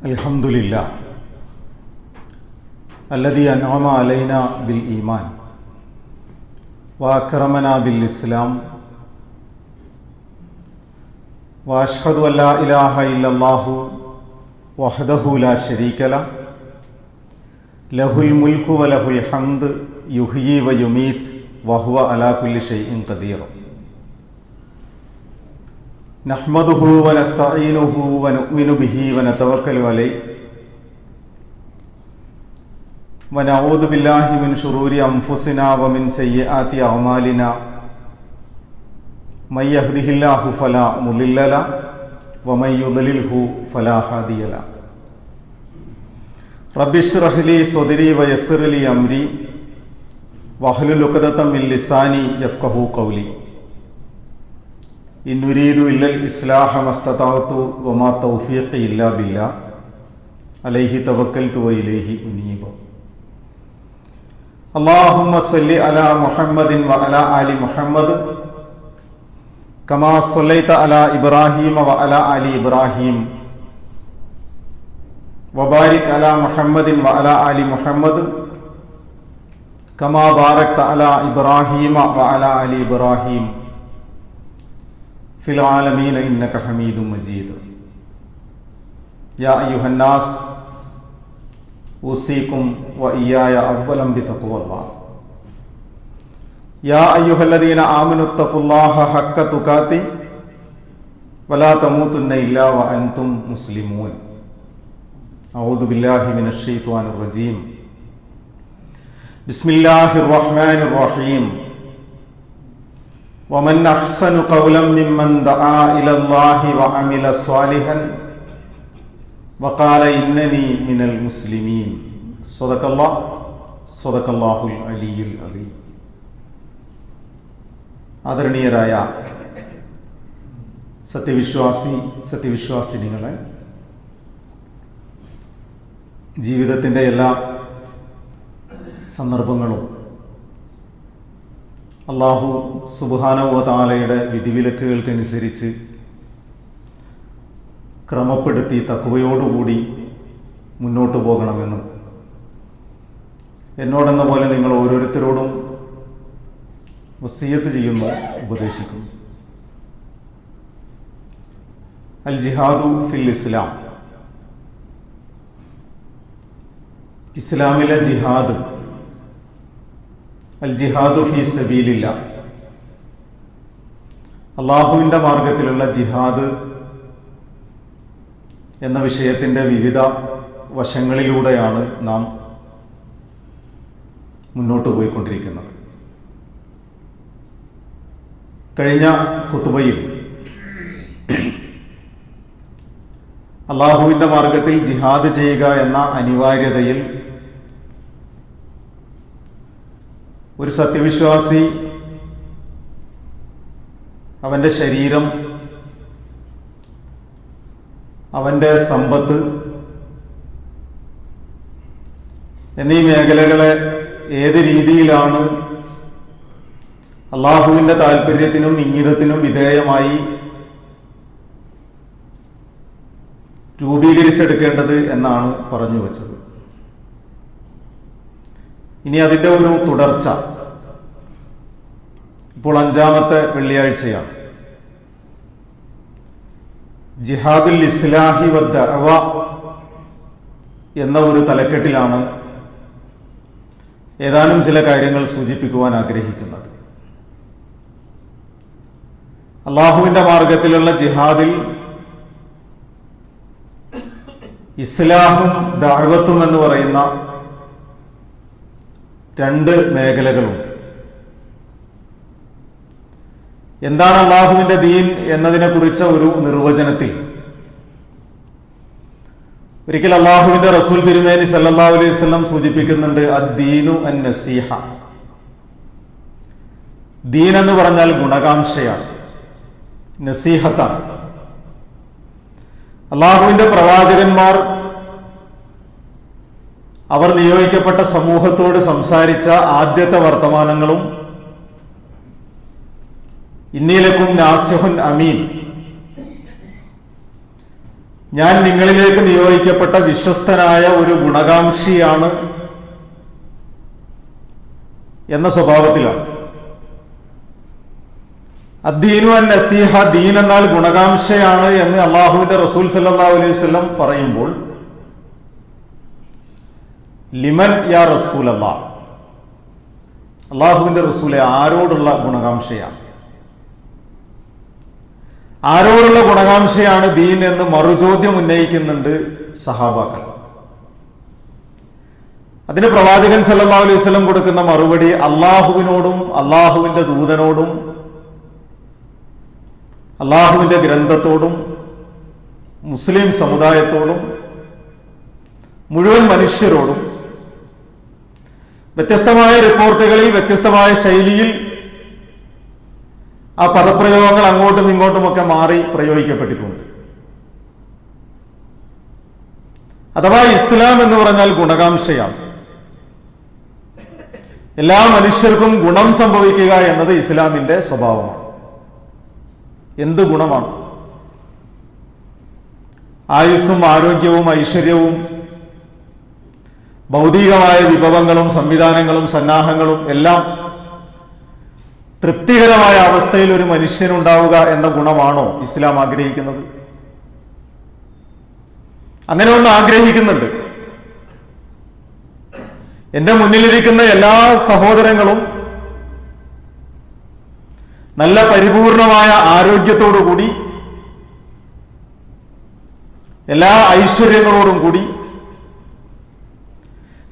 അൽഹംദുലില്ലാ അല്ലദീ അൻഅമ അലൈനാ ബിൽ ഈമാൻ വഅക്രമനാ ബിൽ ഇസ്ലാം വഅശ്ഹദു അല്ലാ ഇലാഹ ഇല്ലല്ലാഹു വഹ്ദഹു ലാ ശരീക ലഹ് ലഹുൽ മുൽക്കു വലഹുൽ ഹംദ് യുഹ്യീ വയുമീത് വഹുവ അലാ കുല്ലി ഷൈഇൻ ഖദീർ. നഹ്മദുഹു വനസ്തഈനുഹു വനുഅ്മിനു ബിഹി വനതവക്കലു അലൈഹി വനഊദു ബില്ലാഹി മിൻ ശുറൂരി അൻഫുസിനാ വമിൻ സയ്യിആതി അഅ്മാലിനാ മൻ യഹ്ദിഹില്ലാഹു ഫലാ മുളില്ല ലഹു വമൻ യുദ്ലിൽഹു ഫലാ ഹാദിയ ലഹു. റബ്ബിശ്റഹ് ലീ സ്വദ്രി വയസ്സിർ ലീ അംരി വഹ്ലുൽ ഉഖ്ദതം മിൻ ലിസാനി യഫ്ഖഹു ഖൗലി. ഇൻ ഉരീദു ഇല്ലൽ ഇസ്ലാഹ മസ്തതഅതു വമാ തൗഫീഖി ഇല്ലാ ബില്ലാഹ് അലൈഹി തവക്കൽതു വഇലൈഹി ഉനീബ്. അല്ലാഹുമ്മ സ്വല്ലി അലാ മുഹമ്മദിൻ വഅലാ ആലി മുഹമ്മദ് കമാ സ്വല്ലൈത അലാ ഇബ്രാഹീമ വഅലാ ആലി ഇബ്രാഹീം വബാരിക് അലാ മുഹമ്മദിൻ വഅലാ ആലി മുഹമ്മദ് കമാ ബാരക്ത അലാ ഇബ്രാഹീമ വഅലാ ആലി ഇബ്രാഹീം ഫിൽ ആലമീന ഇന്നക ഹമീദും മജീദ്. യാ അയ്യുഹന്നാസ് ഉസീകും വഇയ്യായ അവ്വലം ബിതഖ്വല്ലാഹ്. യാ അയ്യുഹല്ലദീന ആമനുത്തഖുല്ലാഹ ഹഖ്ക തുഖാതി വലാ തമൂതുന്ന ഇല്ലാ വഅൻതും മുസ്ലിമൂൻ. അഊദു ബില്ലാഹി മിനശ് ശൈത്വാനിർ റജീം. ബിസ്മില്ലാഹിർ റഹ്മാനിർ റഹീം. വമൻ അഹ്സനു ഖൗലൻ മിമ്മൻ ദആ ഇലല്ലാഹി വഅമില സ്വാലിഹൻ വഖാല ഇന്നനി മിനൽ മുസ്ലിമീൻ. സ്വദഖല്ലാഹുൽ അലിയുൽ അലീം. ആദരണീയരായ സത്യവിശ്വാസിനികളെ, ജീവിതത്തിൻ്റെ എല്ലാ സന്ദർഭങ്ങളും അല്ലാഹു സുബ്ഹാനഹു വ തആലയുടെ വിധിവിലക്കുകൾക്കനുസരിച്ച് ക്രമപ്പെടുത്തി തഖ്വയോടുകൂടി മുന്നോട്ട് പോകണമെന്ന് എന്നോടെന്ന പോലെ നിങ്ങൾ ഓരോരുത്തരോടും വസിയ്യത്ത് ചെയ്യുന്നു, ഉപദേശിക്കുന്നു. അൽ ജിഹാദു ഫിൽ ഇസ്ലാം. ഇസ്ലാമിലെ ജിഹാദ്, അൽ ജിഹാദു ഫീ സബീലില്ലാ, അള്ളാഹുവിൻ്റെ മാർഗത്തിലുള്ള ജിഹാദ് എന്ന വിഷയത്തിൻ്റെ വിവിധ വശങ്ങളിലൂടെയാണ് നാം മുന്നോട്ട് പോയിക്കൊണ്ടിരിക്കുന്നത്. കഴിഞ്ഞ ഖുതുബയിൽ അള്ളാഹുവിൻ്റെ മാർഗത്തിൽ ജിഹാദ് ചെയ്യുക എന്ന അനിവാര്യതയിൽ ഒരു സത്യവിശ്വാസി അവൻ്റെ ശരീരം, അവൻ്റെ സമ്പത്ത് എന്നീ മേഖലകളെ ഏത് രീതിയിലാണ് അള്ളാഹുവിൻ്റെ താല്പര്യത്തിനും ഇംഗിതത്തിനും വിധേയമായി രൂപീകരിച്ചെടുക്കേണ്ടത് എന്നാണ് പറഞ്ഞു വച്ചത്. ഇനി അതിൻ്റെ ഒരു തുടർച്ച ഇപ്പോൾ 5-ാമത്തെ വെള്ളിയാഴ്ചയാണ്. ജിഹാദുൽ ഇസ്ലാഹി വദ്ദഅവ എന്ന ഒരു തലക്കെട്ടിലാണ് ഏതാനും ചില കാര്യങ്ങൾ സൂചിപ്പിക്കുവാൻ ആഗ്രഹിക്കുന്നത്. അള്ളാഹുവിൻ്റെ മാർഗത്തിലുള്ള ജിഹാദിൽ ഇസ്ലാഹും ദഅവത്തും എന്ന് പറയുന്ന 2 മേഖലകളുണ്ട്. എന്താണ് അള്ളാഹുവിൻ്റെ ദീൻ എന്നതിനെ കുറിച്ച ഒരു നിർവചനത്തിൽ ഒരിക്കൽ അള്ളാഹുവിൻ്റെ റസൂൽ തിരുമേനി സല്ലല്ലാഹു അലൈഹി വസല്ലം സൂചിപ്പിക്കുന്നുണ്ട്, അദ്ദീനു അന്നസീഹ. ദീൻ എന്ന് പറഞ്ഞാൽ ഗുണകാംക്ഷയാണ്, നസീഹത്താണ്. അള്ളാഹുവിൻ്റെ പ്രവാചകന്മാർ അവർ നിയോഗിക്കപ്പെട്ട സമൂഹത്തോട് സംസാരിച്ച ആദ്യത്തെ വർത്തമാനങ്ങളും ഇന്നീലക്കും നാസിഹുൻ അമീൻ, ഞാൻ നിങ്ങളിലേക്ക് നിയോഗിക്കപ്പെട്ട വിശ്വസ്തനായ ഒരു ഗുണകാംക്ഷിയാണ് എന്ന സ്വഭാവത്തിലാണ്. അദ്ദീനു അൻ നസീഹ, ദീൻ എന്നാൽ ഗുണകാംക്ഷയാണ് എന്ന് അള്ളാഹുവിന്റെ റസൂൽ സല്ലല്ലാഹു അലൈഹി വസല്ലം പറയുമ്പോൾ ലിമൻ യാ റസൂലല്ലാഹ്, അള്ളാഹുവിന്റെ റസൂലെ ആരോടുള്ള ഗുണകാംക്ഷയാണ്, ആരോടുള്ള ഗുണകാംക്ഷയാണ് ദീൻ എന്ന് മറുചോദ്യം ഉന്നയിക്കുന്നുണ്ട് സഹാബാക്കൾ. അതിന് പ്രവാചകൻ സല്ലല്ലാഹു അലൈഹി വസല്ലം കൊടുക്കുന്ന മറുപടി അള്ളാഹുവിനോടും അള്ളാഹുവിന്റെ ദൂതനോടും അള്ളാഹുവിന്റെ ഗ്രന്ഥത്തോടും മുസ്ലിം സമുദായത്തോടും മുഴുവൻ മനുഷ്യരോടും വ്യത്യസ്തമായ റിപ്പോർട്ടുകളിൽ വ്യത്യസ്തമായ ശൈലിയിൽ ആ പദപ്രയോഗങ്ങൾ അങ്ങോട്ടും ഇങ്ങോട്ടുമൊക്കെ മാറി പ്രയോഗിക്കപ്പെട്ടിട്ടുണ്ട്. അഥവാ ഇസ്ലാം എന്ന് പറഞ്ഞാൽ ഗുണകാംക്ഷയാണ്. എല്ലാ മനുഷ്യർക്കും ഗുണം സംഭവിക്കുക എന്നത് ഇസ്ലാമിന്റെ സ്വഭാവമാണ്. എന്ത് ഗുണമാണ്? ആയുസ്സും ആരോഗ്യവും ഐശ്വര്യവും ഭൗതികമായ വിഭവങ്ങളും സംവിധാനങ്ങളും സന്നാഹങ്ങളും എല്ലാം തൃപ്തികരമായ അവസ്ഥയിൽ ഒരു മനുഷ്യനുണ്ടാവുക എന്ന ഗുണമാണോ ഇസ്ലാം ആഗ്രഹിക്കുന്നത്? അങ്ങനെ ഒന്ന് ആഗ്രഹിക്കുന്നുണ്ട്. എന്റെ മുന്നിലിരിക്കുന്ന എല്ലാ സഹോദരങ്ങളും നല്ല പരിപൂർണമായ ആരോഗ്യത്തോടുകൂടി എല്ലാ ഐശ്വര്യങ്ങളോടും കൂടി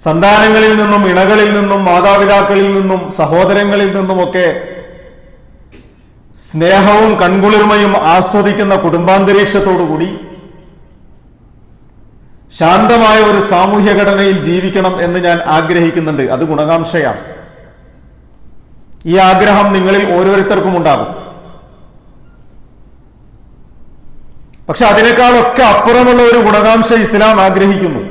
സന്താനങ്ങളിൽ നിന്നും ഇണകളിൽ നിന്നും മാതാപിതാക്കളിൽ നിന്നും സഹോദരങ്ങളിൽ നിന്നുമൊക്കെ സ്നേഹവും കൺകുളിർമയും ആസ്വദിക്കുന്ന കുടുംബാന്തരീക്ഷത്തോടുകൂടി ശാന്തമായ ഒരു സാമൂഹ്യ ഘടനയിൽ ജീവിക്കണം എന്ന് ഞാൻ ആഗ്രഹിക്കുന്നുണ്ട്. അത് ഗുണകാംക്ഷയാണ്. ഈ ആഗ്രഹം നിങ്ങളിൽ ഓരോരുത്തർക്കും ഉണ്ടാകും. പക്ഷെ അതിനേക്കാളൊക്കെ അപ്പുറമുള്ള ഒരു ഗുണകാംക്ഷ ഇസ്ലാം ആഗ്രഹിക്കുന്നു.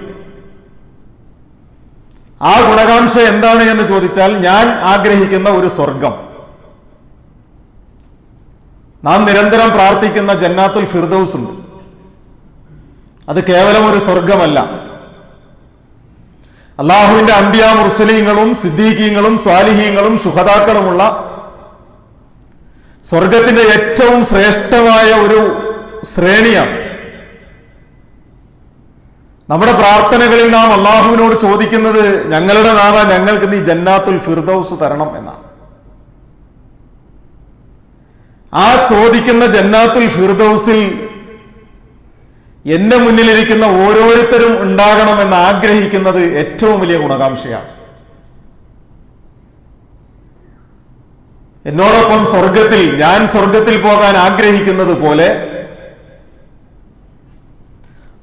ആ ഗുണകാംക്ഷ എന്താണ് എന്ന് ചോദിച്ചാൽ, ഞാൻ ആഗ്രഹിക്കുന്ന ഒരു സ്വർഗം, നാം നിരന്തരം പ്രാർത്ഥിക്കുന്ന ജന്നാത്തുൽ ഫിർദൗസ് ഉണ്ട്. അത് കേവലം ഒരു സ്വർഗമല്ല. അള്ളാഹുവിന്റെ അംബിയാ മുർസലീങ്ങളും സിദ്ദീഖീങ്ങളും സ്വാലിഹീങ്ങളും ശുഹദാക്കളുമുള്ള സ്വർഗത്തിന്റെ ഏറ്റവും ശ്രേഷ്ഠമായ ഒരു ശ്രേണിയാണ്. നമ്മുടെ പ്രാർത്ഥനകളിൽ നാം അള്ളാഹുവിനോട് ചോദിക്കുന്നത്, ഞങ്ങളുടെ നാഥ, ഞങ്ങൾക്ക് നീ ജന്നാത്തുൽ ഫിർദൗസ് തരണം എന്നാണ്. ആ ചോദിക്കുന്ന ജന്നാത്തുൽ ഫിർദൗസിൽ എന്റെ മുന്നിലിരിക്കുന്ന ഓരോരുത്തരും ഉണ്ടാകണമെന്ന് ആഗ്രഹിക്കുന്നത് ഏറ്റവും വലിയ ഗുണകാംക്ഷയാണ്. എന്നോടൊപ്പം സ്വർഗത്തിൽ, ഞാൻ സ്വർഗത്തിൽ പോകാൻ ആഗ്രഹിക്കുന്നത് പോലെ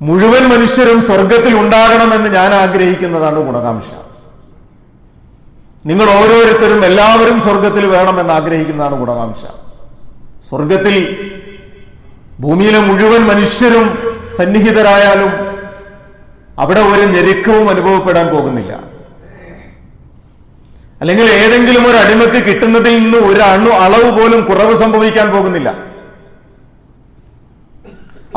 മുഴുവൻ മനുഷ്യരും സ്വർഗത്തിൽ ഉണ്ടാകണമെന്ന് ഞാൻ ആഗ്രഹിക്കുന്നതാണ് ഗുണകാംക്ഷ. നിങ്ങൾ ഓരോരുത്തരും എല്ലാവരും സ്വർഗത്തിൽ വേണമെന്ന് ആഗ്രഹിക്കുന്നതാണ് ഗുണകാംക്ഷ. സ്വർഗത്തിൽ ഭൂമിയിലെ മുഴുവൻ മനുഷ്യരും സന്നിഹിതരായാലും അവിടെ ഒരു ഞെരുക്കവും അനുഭവപ്പെടാൻ പോകുന്നില്ല. അല്ലെങ്കിൽ ഏതെങ്കിലും ഒരു അടിമക്ക് കിട്ടുന്നതിൽ നിന്ന് ഒരു അളവ് പോലും കുറവ് സംഭവിക്കാൻ പോകുന്നില്ല.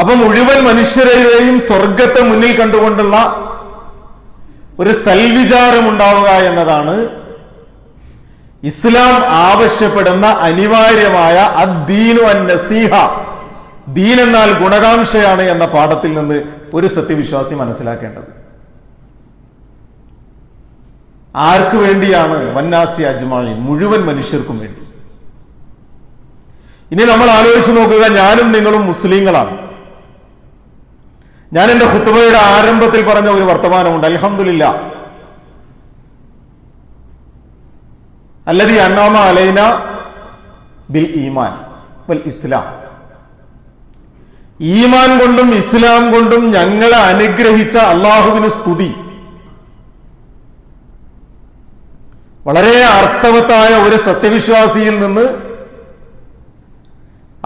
അപ്പൊ മുഴുവൻ മനുഷ്യരെയും സ്വർഗത്തെ മുന്നിൽ കണ്ടുകൊണ്ടുള്ള ഒരു സൽവിചാരം ഉണ്ടാവുക എന്നതാണ് ഇസ്ലാം ആവശ്യപ്പെടുന്ന അനിവാര്യമായ അദ്ദീനു അൻ നസീഹ, ദീൻ എന്നാൽ ഗുണകാംക്ഷയാണ് എന്ന പാഠത്തിൽ നിന്ന് ഒരു സത്യവിശ്വാസി മനസ്സിലാക്കേണ്ടത്. ആർക്ക് വേണ്ടിയാണ്? വന്നാസി അജ്മാഈൻ, മുഴുവൻ മനുഷ്യർക്കും വേണ്ടി. ഇനി നമ്മൾ ആലോചിച്ച് നോക്കുക, ഞാനും നിങ്ങളും മുസ്ലിങ്ങളാണ്. ഞാൻ എന്റെ ഖുത്ബയുടെ ആരംഭത്തിൽ പറഞ്ഞ ഒരു വർത്തമാനമുണ്ട്. അൽഹംദുലില്ലാ അല്ലദീ അൻഅമ അലൈനാ ബിൽ ഈമാൻ വൽ ഇസ്ലാം. ഈമാൻ കൊണ്ടും ഇസ്ലാം കൊണ്ടും ഞങ്ങളെ അനുഗ്രഹിച്ച അള്ളാഹുവിന് സ്തുതി. വളരെ അർത്ഥവത്തായ ഒരു സത്യവിശ്വാസിയിൽ നിന്ന്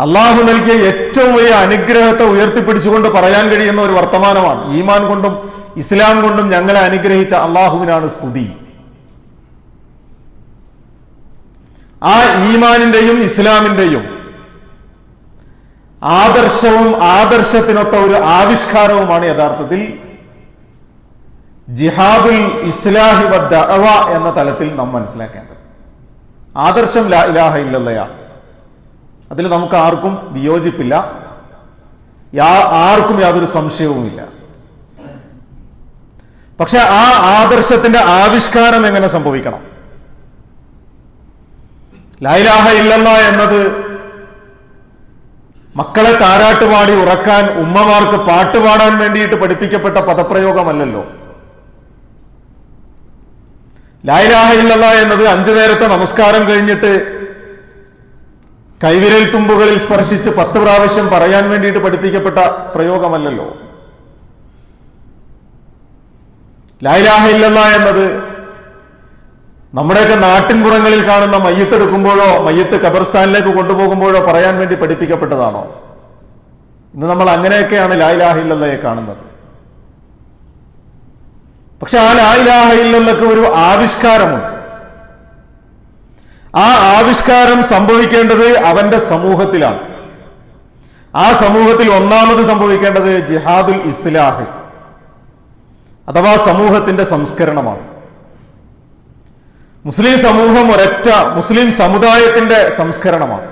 അള്ളാഹു നൽകിയ ഏറ്റവും വലിയ അനുഗ്രഹത്തെ ഉയർത്തിപ്പിടിച്ചുകൊണ്ട് പറയാൻ കഴിയുന്ന ഒരു വർത്തമാനമാണ്. ഈമാൻ കൊണ്ടും ഇസ്ലാം കൊണ്ടും ഞങ്ങളെ അനുഗ്രഹിച്ച അള്ളാഹുവിനാണ് സ്തുതി. ആ ഈമാനിന്റെയും ഇസ്ലാമിന്റെയും ആദർശവും ആദർശത്തിനൊത്ത ഒരു ആവിഷ്കാരവുമാണ് യഥാർത്ഥത്തിൽ ജിഹാദുൽ ഇസ്ലാഹി വദ്ദഅവ എന്ന തലത്തിൽ നാം മനസ്സിലാക്കേണ്ടത്. ആദർശം ലാ ഇലാഹ ഇല്ലല്ലയാണ്. അതിൽ നമുക്ക് ആർക്കും വിയോജിപ്പില്ല, ആർക്കും യാതൊരു സംശയവുമില്ല. പക്ഷെ ആ ആദർശത്തിന്റെ ആവിഷ്കാരം എങ്ങനെ സംഭവിക്കണം? ലാ ഇലാഹ ഇല്ലല്ലാ എന്നത് മക്കളെ താരാട്ടുപാടി ഉറക്കാൻ, ഉമ്മമാർക്ക് പാട്ടുപാടാൻ വേണ്ടിയിട്ട് പഠിപ്പിക്കപ്പെട്ട പദപ്രയോഗമല്ലല്ലോ. ലാ ഇലാഹ ഇല്ലല്ലാ എന്നത് 5 നേരത്തെ നമസ്കാരം കഴിഞ്ഞിട്ട് കൈവിരൽ തുമ്പുകളിൽ സ്പർശിച്ച് 10 പ്രാവശ്യം പറയാൻ വേണ്ടിയിട്ട് പഠിപ്പിക്കപ്പെട്ട പ്രയോഗമല്ലല്ലോ. ലാ ഇലാഹ ഇല്ലല്ലാ എന്നത് നമ്മുടെയൊക്കെ നാട്ടിൻപുറങ്ങളിൽ കാണുന്ന മയ്യത്ത് എടുക്കുമ്പോഴോ മയ്യത്ത് ഖബർസ്ഥാനിലേക്ക് കൊണ്ടുപോകുമ്പോഴോ പറയാൻ വേണ്ടി പഠിപ്പിക്കപ്പെട്ടതാണോ? ഇന്ന് നമ്മൾ അങ്ങനെയൊക്കെയാണ് ലാ ഇലാഹ ഇല്ലല്ലയെ കാണുന്നത്. പക്ഷെ ആ ലാ ഇലാഹ ഇല്ലല്ലക്ക് ഒരു ആവിഷ്കാരമുണ്ട്. ആ ആവിഷ്കാരം സംഭവിക്കേണ്ടത് അവന്റെ സമൂഹത്തിലാണ്. ആ സമൂഹത്തിൽ ഒന്നാമത് സംഭവിക്കേണ്ടത് ജിഹാദുൽ ഇസ്ലാഹ് അഥവാ സമൂഹത്തിന്റെ സംസ്കരണമാണ്. മുസ്ലിം സമൂഹം ഒരൊറ്റ മുസ്ലിം സമുദായത്തിന്റെ സംസ്കരണമാണ്.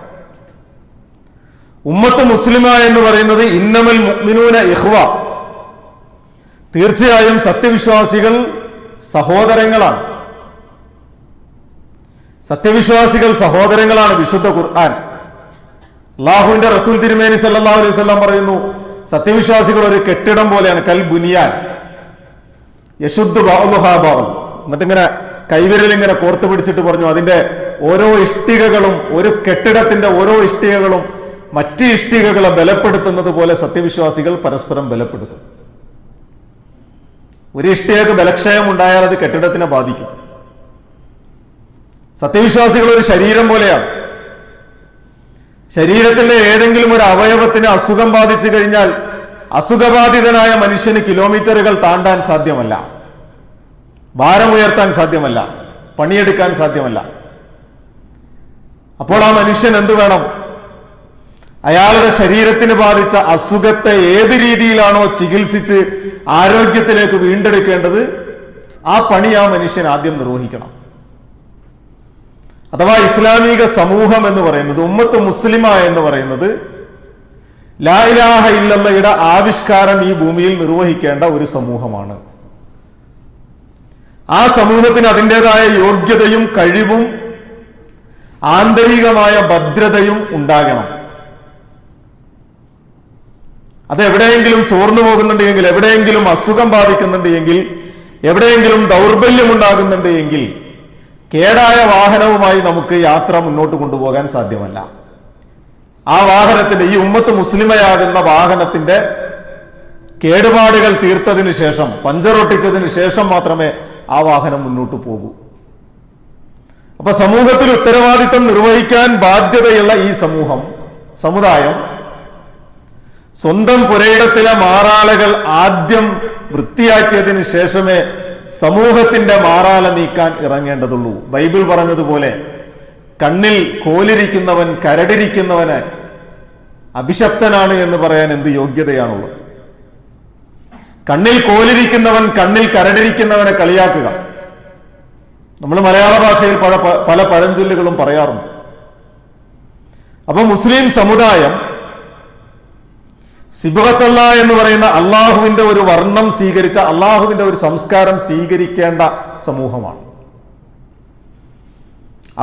ഉമ്മത്ത് മുസ്ലിമ എന്ന് പറയുന്നത് ഇന്നമൽ മുഅ്മിനൂന ഇഖ്വ, തീർച്ചയായും സത്യവിശ്വാസികൾ സഹോദരങ്ങളാണ്. സത്യവിശ്വാസികൾ സഹോദരങ്ങളാണ്. വിശുദ്ധ ഖുർആൻ അല്ലാഹുവിന്റെ റസൂൽ തിരുമേനി സല്ലല്ലാഹു അലൈഹി വസല്ലം പറയുന്നു, സത്യവിശ്വാസികൾ ഒരു കെട്ടിടം പോലെയാണ്, കൽ ബുനിയാൻ യശുദ്ധ ബഅ്ലുഹാ ബഅ്ൽ. എന്നിട്ടിങ്ങനെ കൈവിരൽ ഇങ്ങനെ കോർത്ത് പിടിച്ചിട്ട് പറഞ്ഞു, അതിന്റെ ഓരോ ഇഷ്ടികകളും, ഒരു കെട്ടിടത്തിന്റെ ഓരോ ഇഷ്ടികകളും മറ്റ് ഇഷ്ടികകളെ ബലപ്പെടുത്തുന്നത് പോലെ സത്യവിശ്വാസികൾ പരസ്പരം ബലപ്പെടുത്തും. ഒരു ഇഷ്ടികക്ക് ബലക്ഷയം ഉണ്ടായാൽ അത് കെട്ടിടത്തിനെ ബാധിക്കും. സത്യവിശ്വാസികൾ ഒരു ശരീരം പോലെയാണ്. ശരീരത്തിന്റെ ഏതെങ്കിലും ഒരു അവയവത്തിന് അസുഖം ബാധിച്ചു കഴിഞ്ഞാൽ അസുഖബാധിതനായ മനുഷ്യന് കിലോമീറ്ററുകൾ താണ്ടാൻ സാധ്യമല്ല, ഭാരമുയർത്താൻ സാധ്യമല്ല, പണിയെടുക്കാൻ സാധ്യമല്ല. അപ്പോൾ ആ മനുഷ്യൻ എന്തു വേണം? അയാളുടെ ശരീരത്തിന് ബാധിച്ച അസുഖത്തെ ഏത് രീതിയിലാണോ ചികിത്സിച്ച് ആരോഗ്യത്തിലേക്ക് വീണ്ടെടുക്കേണ്ടത്, ആ പണി ആ മനുഷ്യൻ ആദ്യം നിർവഹിക്കണം. അഥവാ ഇസ്ലാമിക സമൂഹം എന്ന് പറയുന്നത്, ഉമ്മത്ത് മുസ്ലിമ എന്ന് പറയുന്നത് ലാ ഇലാഹ ഇല്ലല്ലയുടെ ആവിഷ്കാരം ഈ ഭൂമിയിൽ നിർവഹിക്കേണ്ട ഒരു സമൂഹമാണ്. ആ സമൂഹത്തിന് അതിൻ്റെതായ യോഗ്യതയും കഴിവും ആന്തരികമായ ഭദ്രതയും ഉണ്ടാകണം. അത് എവിടെയെങ്കിലും ചോർന്നു പോകുന്നുണ്ടെങ്കിൽ, എവിടെയെങ്കിലും അസുഖം ബാധിക്കുന്നുണ്ട് എങ്കിൽ, എവിടെയെങ്കിലും ദൗർബല്യം ഉണ്ടാകുന്നുണ്ട് എങ്കിൽ കേടായ വാഹനവുമായി നമുക്ക് യാത്ര മുന്നോട്ട് കൊണ്ടുപോകാൻ സാധ്യമല്ല. ആ വാഹനത്തിന്റെ, ഈ ഉമ്മത്ത് മുസ്ലിമയാകുന്ന വാഹനത്തിന്റെ കേടുപാടുകൾ തീർത്തതിന് ശേഷം, പഞ്ചറൊട്ടിച്ചതിന് ശേഷം മാത്രമേ ആ വാഹനം മുന്നോട്ട് പോകൂ. അപ്പൊ സമൂഹത്തിൽ ഉത്തരവാദിത്വം നിർവഹിക്കാൻ ബാധ്യതയുള്ള ഈ സമുദായം സ്വന്തം പുരയിടത്തിലെ മാറാലകൾ ആദ്യം വൃത്തിയാക്കിയതിന് ശേഷമേ സമൂഹത്തിന്റെ മാറാല നീക്കാൻ ഇറങ്ങേണ്ടതുള്ളൂ. ബൈബിൾ പറഞ്ഞതുപോലെ കണ്ണിൽ കോലിരിക്കുന്നവൻ കരടിരിക്കുന്നവന് അഭിശപ്തനാണ് എന്ന് പറയാൻ എന്ത് യോഗ്യതയാണുള്ളത്? കണ്ണിൽ കോലിരിക്കുന്നവൻ കണ്ണിൽ കരടിരിക്കുന്നവനെ കളിയാക്കുക. നമ്മൾ മലയാള ഭാഷയിൽ പല പഴഞ്ചൊല്ലുകളും പറയാറുണ്ട്. അപ്പൊ മുസ്ലിം സമുദായം സിബഗത്തല്ല എന്ന് പറയുന്ന അള്ളാഹുവിന്റെ ഒരു വർണ്ണം സ്വീകരിച്ച, അള്ളാഹുവിന്റെ ഒരു സംസ്കാരം സ്വീകരിക്കേണ്ട സമൂഹമാണ്.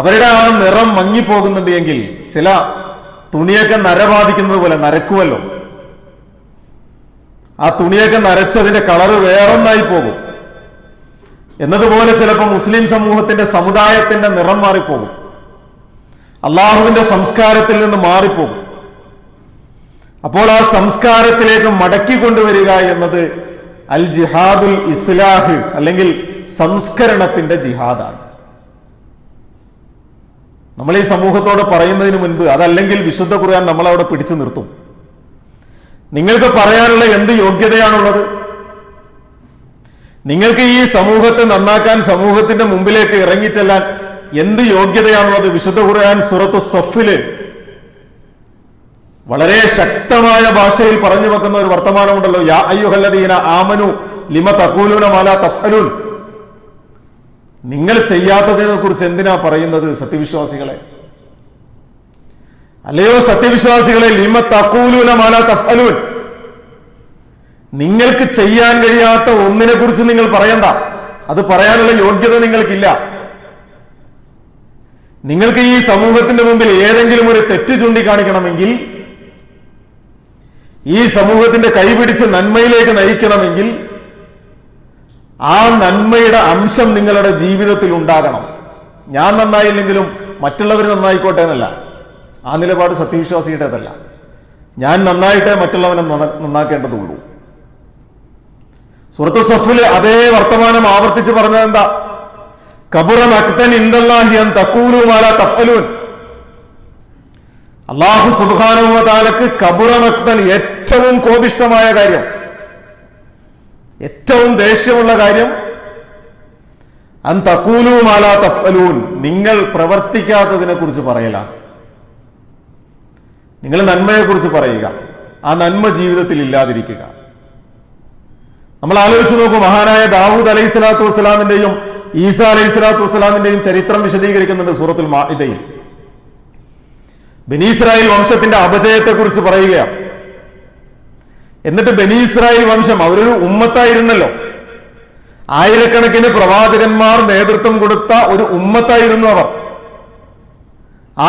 അവരുടെ ആ നിറം മങ്ങിപ്പോകുന്നുണ്ട് എങ്കിൽ, ചില തുണിയൊക്കെ നരബാധിക്കുന്നത് പോലെ നരക്കുമല്ലോ, ആ തുണിയൊക്കെ നരച്ചതിന്റെ കളറ് വേറൊന്നായി പോകും എന്നതുപോലെ ചിലപ്പോൾ മുസ്ലിം സമൂഹത്തിന്റെ സമുദായത്തിന്റെ നിറം മാറിപ്പോകും, അള്ളാഹുവിന്റെ സംസ്കാരത്തിൽ നിന്ന് മാറിപ്പോകും. അപ്പോൾ ആ സംസ്കാരത്തിലേക്ക് മടക്കി കൊണ്ടുവരിക എന്നത് അൽ ജിഹാദുൽ ഇസ്ലാഹ് അല്ലെങ്കിൽ സംസ്കരണത്തിന്റെ ജിഹാദാണ്. നമ്മൾ ഈ സമൂഹത്തോട് പറയുന്നതിന് മുൻപ്, അതല്ലെങ്കിൽ വിശുദ്ധ ഖുർആൻ നമ്മളവിടെ പിടിച്ചു നിർത്തും. നിങ്ങൾക്ക് പറയാനുള്ള എന്ത് യോഗ്യതയാണുള്ളത്? നിങ്ങൾക്ക് ഈ സമൂഹത്തെ നന്നാക്കാൻ, സമൂഹത്തിന്റെ മുമ്പിലേക്ക് ഇറങ്ങിച്ചെല്ലാൻ എന്ത് യോഗ്യതയാണുള്ളത്? വിശുദ്ധ ഖുർആൻ സൂറത്തു സഫില് വളരെ ശക്തമായ ഭാഷയിൽ പറഞ്ഞു വെക്കുന്ന ഒരു വർത്തമാനമുണ്ടല്ലോ, യാ അയ്യുഹല്ലദീന ആമനു ലിമ തഖൂലൂന മാ ലാ തഫ്അലൂൻ. നിങ്ങൾ ചെയ്യാത്തതിനെ കുറിച്ച് എന്തിനാ പറയുന്നത് സത്യവിശ്വാസികളെ? അല്ലയോ സത്യവിശ്വാസികളെ, ലിമ തഖൂലൂന മാ ലാ തഫ്അലൂൻ, നിങ്ങൾക്ക് ചെയ്യാൻ കഴിയാത്ത ഒന്നിനെ കുറിച്ച് നിങ്ങൾ പറയണ്ട. അത് പറയാനുള്ള യോഗ്യത നിങ്ങൾക്കില്ല. നിങ്ങൾക്ക് ഈ സമൂഹത്തിന്റെ മുമ്പിൽ ഏതെങ്കിലും ഒരു തെറ്റ് ചൂണ്ടിക്കാണിക്കണമെങ്കിൽ, ഈ സമൂഹത്തിന്റെ കൈപിടിച്ച് നന്മയിലേക്ക് നയിക്കണമെങ്കിൽ ആ നന്മയുടെ അംശം നിങ്ങളുടെ ജീവിതത്തിൽ ഉണ്ടാകണം. ഞാൻ നന്നായില്ലെങ്കിലും മറ്റുള്ളവർ നന്നായിക്കോട്ടെ എന്നല്ല, ആ നിലപാട് സത്യവിശ്വാസിയുടേതല്ല. ഞാൻ നന്നായിട്ടേ മറ്റുള്ളവനെ നന്നാക്കേണ്ടതുള്ളൂ. സൂറത്ത് സഫില് അതേ വർത്തമാനം ആവർത്തിച്ച് പറഞ്ഞത് എന്താ? കബുറ മഖ്തൻ ഇൻദല്ലാഹി അൻ തഖൂലു മാ ലാ തഫ്അലൂൻ. അല്ലാഹു സുബ്ഹാനഹു വ തആലക്ക് കബുറ മഖ്തൻ, ഏറ്റവും കോപിഷ്ഠമായ കാര്യം, ഏറ്റവും ദേഷ്യമുള്ള കാര്യം, അൻ തഖൂലു മാ ലാ തഫ്അലൂൻ, നിങ്ങൾ പ്രവർത്തിക്കാത്തതിനെ കുറിച്ച് പറയലാണ്. നിങ്ങൾ നന്മയെ കുറിച്ച് പറയുക, ആ നന്മ ജീവിതത്തിൽ ഇല്ലാതിരിക്കുക. നമ്മൾ ആലോചിച്ച് നോക്കൂ, മഹാനായ ദാവൂദ് അലൈഹി സ്വലാത്തു വസ്സലാമിന്റെയും ഈസ അലൈഹി സ്വലാത്തു വസ്സലാമിന്റെയും ചരിത്രം വിശദീകരിക്കുന്നുണ്ട് സൂറത്തുൽ മാഇദയിൽ. ബനി ഇസ്രായേൽ വംശത്തിന്റെ അപജയത്തെ കുറിച്ച് പറയുകയാണ്. എന്നിട്ട് ബനി ഇസ്രായേൽ വംശം അവരൊരു ഉമ്മത്തായിരുന്നല്ലോ, ആയിരക്കണക്കിന് പ്രവാചകന്മാർ നേതൃത്വം കൊടുത്ത ഒരു ഉമ്മത്തായിരുന്നു അവർ.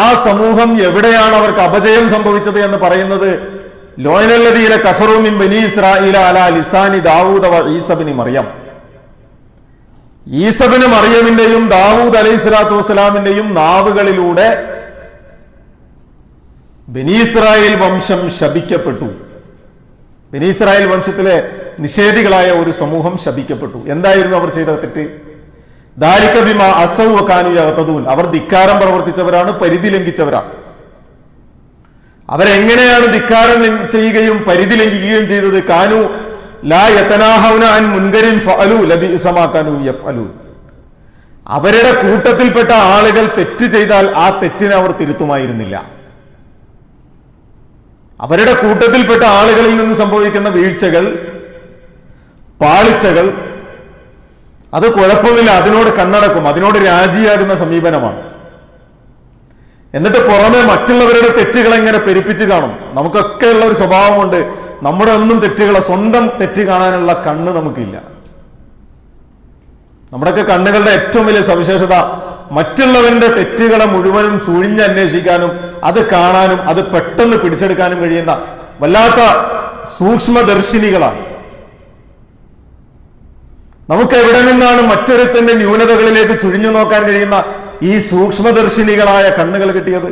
ആ സമൂഹം എവിടെയാണ് അവർക്ക് അപജയം സംഭവിച്ചത് എന്ന് പറയുന്നത് ലോയനല്ലദീന കഫറൂ മിൻ ബനി ഇസ്രായീല അലാ ലിസാനി ദാവൂദ വ ഈസ ഇബ്നു മറിയം. ഈസ ഇബ്നു മറിയമിന്റെയും ദാവൂദ് അലൈഹി സ്വലാത്തു വസ്സലാമിന്റെയും നാവുകളിലൂടെ ബനി ഇസ്രായേൽ വംശം ശപിക്കപ്പെട്ടു. ബനി ഇസ്രായേൽ വംശത്തിലെ നിഷേധികളായ ഒരു സമൂഹം ശപിക്കപ്പെട്ടു. എന്തായിരുന്നു അവർ ചെയ്ത തെറ്റ്? ദാലിക ബിമാ അസൗ വ കാനൂ യഅ്തദൂൻ. അവർ ധിക്കാരം പ്രവർത്തിച്ചവരാണ്, പരിധി ലംഘിച്ചവരാണ്. അവരെങ്ങനെയാണ് ധിക്കാരം ചെയ്യുകയും പരിധി ലംഘിക്കുകയും ചെയ്തത്? കാനൂ ലാ യതനാഹൗന അൻ മുൻകരിൻ ഫഅലൂ ലബിഇസ മാ കാനൂ യഫ്അലൂൻ. അവരുടെ കൂട്ടത്തിൽപ്പെട്ട ആളുകൾ തെറ്റ് ചെയ്താൽ ആ തെറ്റിനെ അവർ തിരുത്തുമായിരുന്നില്ല. അവരുടെ കൂട്ടത്തിൽപ്പെട്ട ആളുകളിൽ നിന്ന് സംഭവിക്കുന്ന വീഴ്ചകൾ, പാളിച്ചകൾ, അത് കുഴപ്പമില്ല, അതിനോട് കണ്ണടക്കും, അതിനോട് രാജിയാകുന്ന സമീപനമാണ്. എന്നിട്ട് പുറമെ മറ്റുള്ളവരുടെ തെറ്റുകൾ എങ്ങനെ പെരുപ്പിച്ച് കാണും. നമുക്കൊക്കെ ഉള്ള ഒരു സ്വഭാവമുണ്ട്, നമ്മുടെ ഒന്നും തെറ്റുകളെ, സ്വന്തം തെറ്റ് കാണാനുള്ള കണ്ണ് നമുക്കില്ല. നമ്മുടെയൊക്കെ കണ്ണുകളുടെ ഏറ്റവും വലിയ സവിശേഷത മറ്റുള്ളവന്റെ തെറ്റുകളെ മുഴുവനും ചുഴിഞ്ഞന്വേഷിക്കാനും അത് കാണാനും അത് പെട്ടെന്ന് പിടിച്ചെടുക്കാനും കഴിയുന്ന വല്ലാത്ത സൂക്ഷ്മദർശിനികളാണ്. നമുക്ക് എവിടെ നിന്നാണ് മറ്റൊരുത്തന്റെ ന്യൂനതകളിലേക്ക് ചുഴിഞ്ഞു നോക്കാൻ കഴിയുന്ന ഈ സൂക്ഷ്മദർശിനികളായ കണ്ണുകൾ കിട്ടിയത്?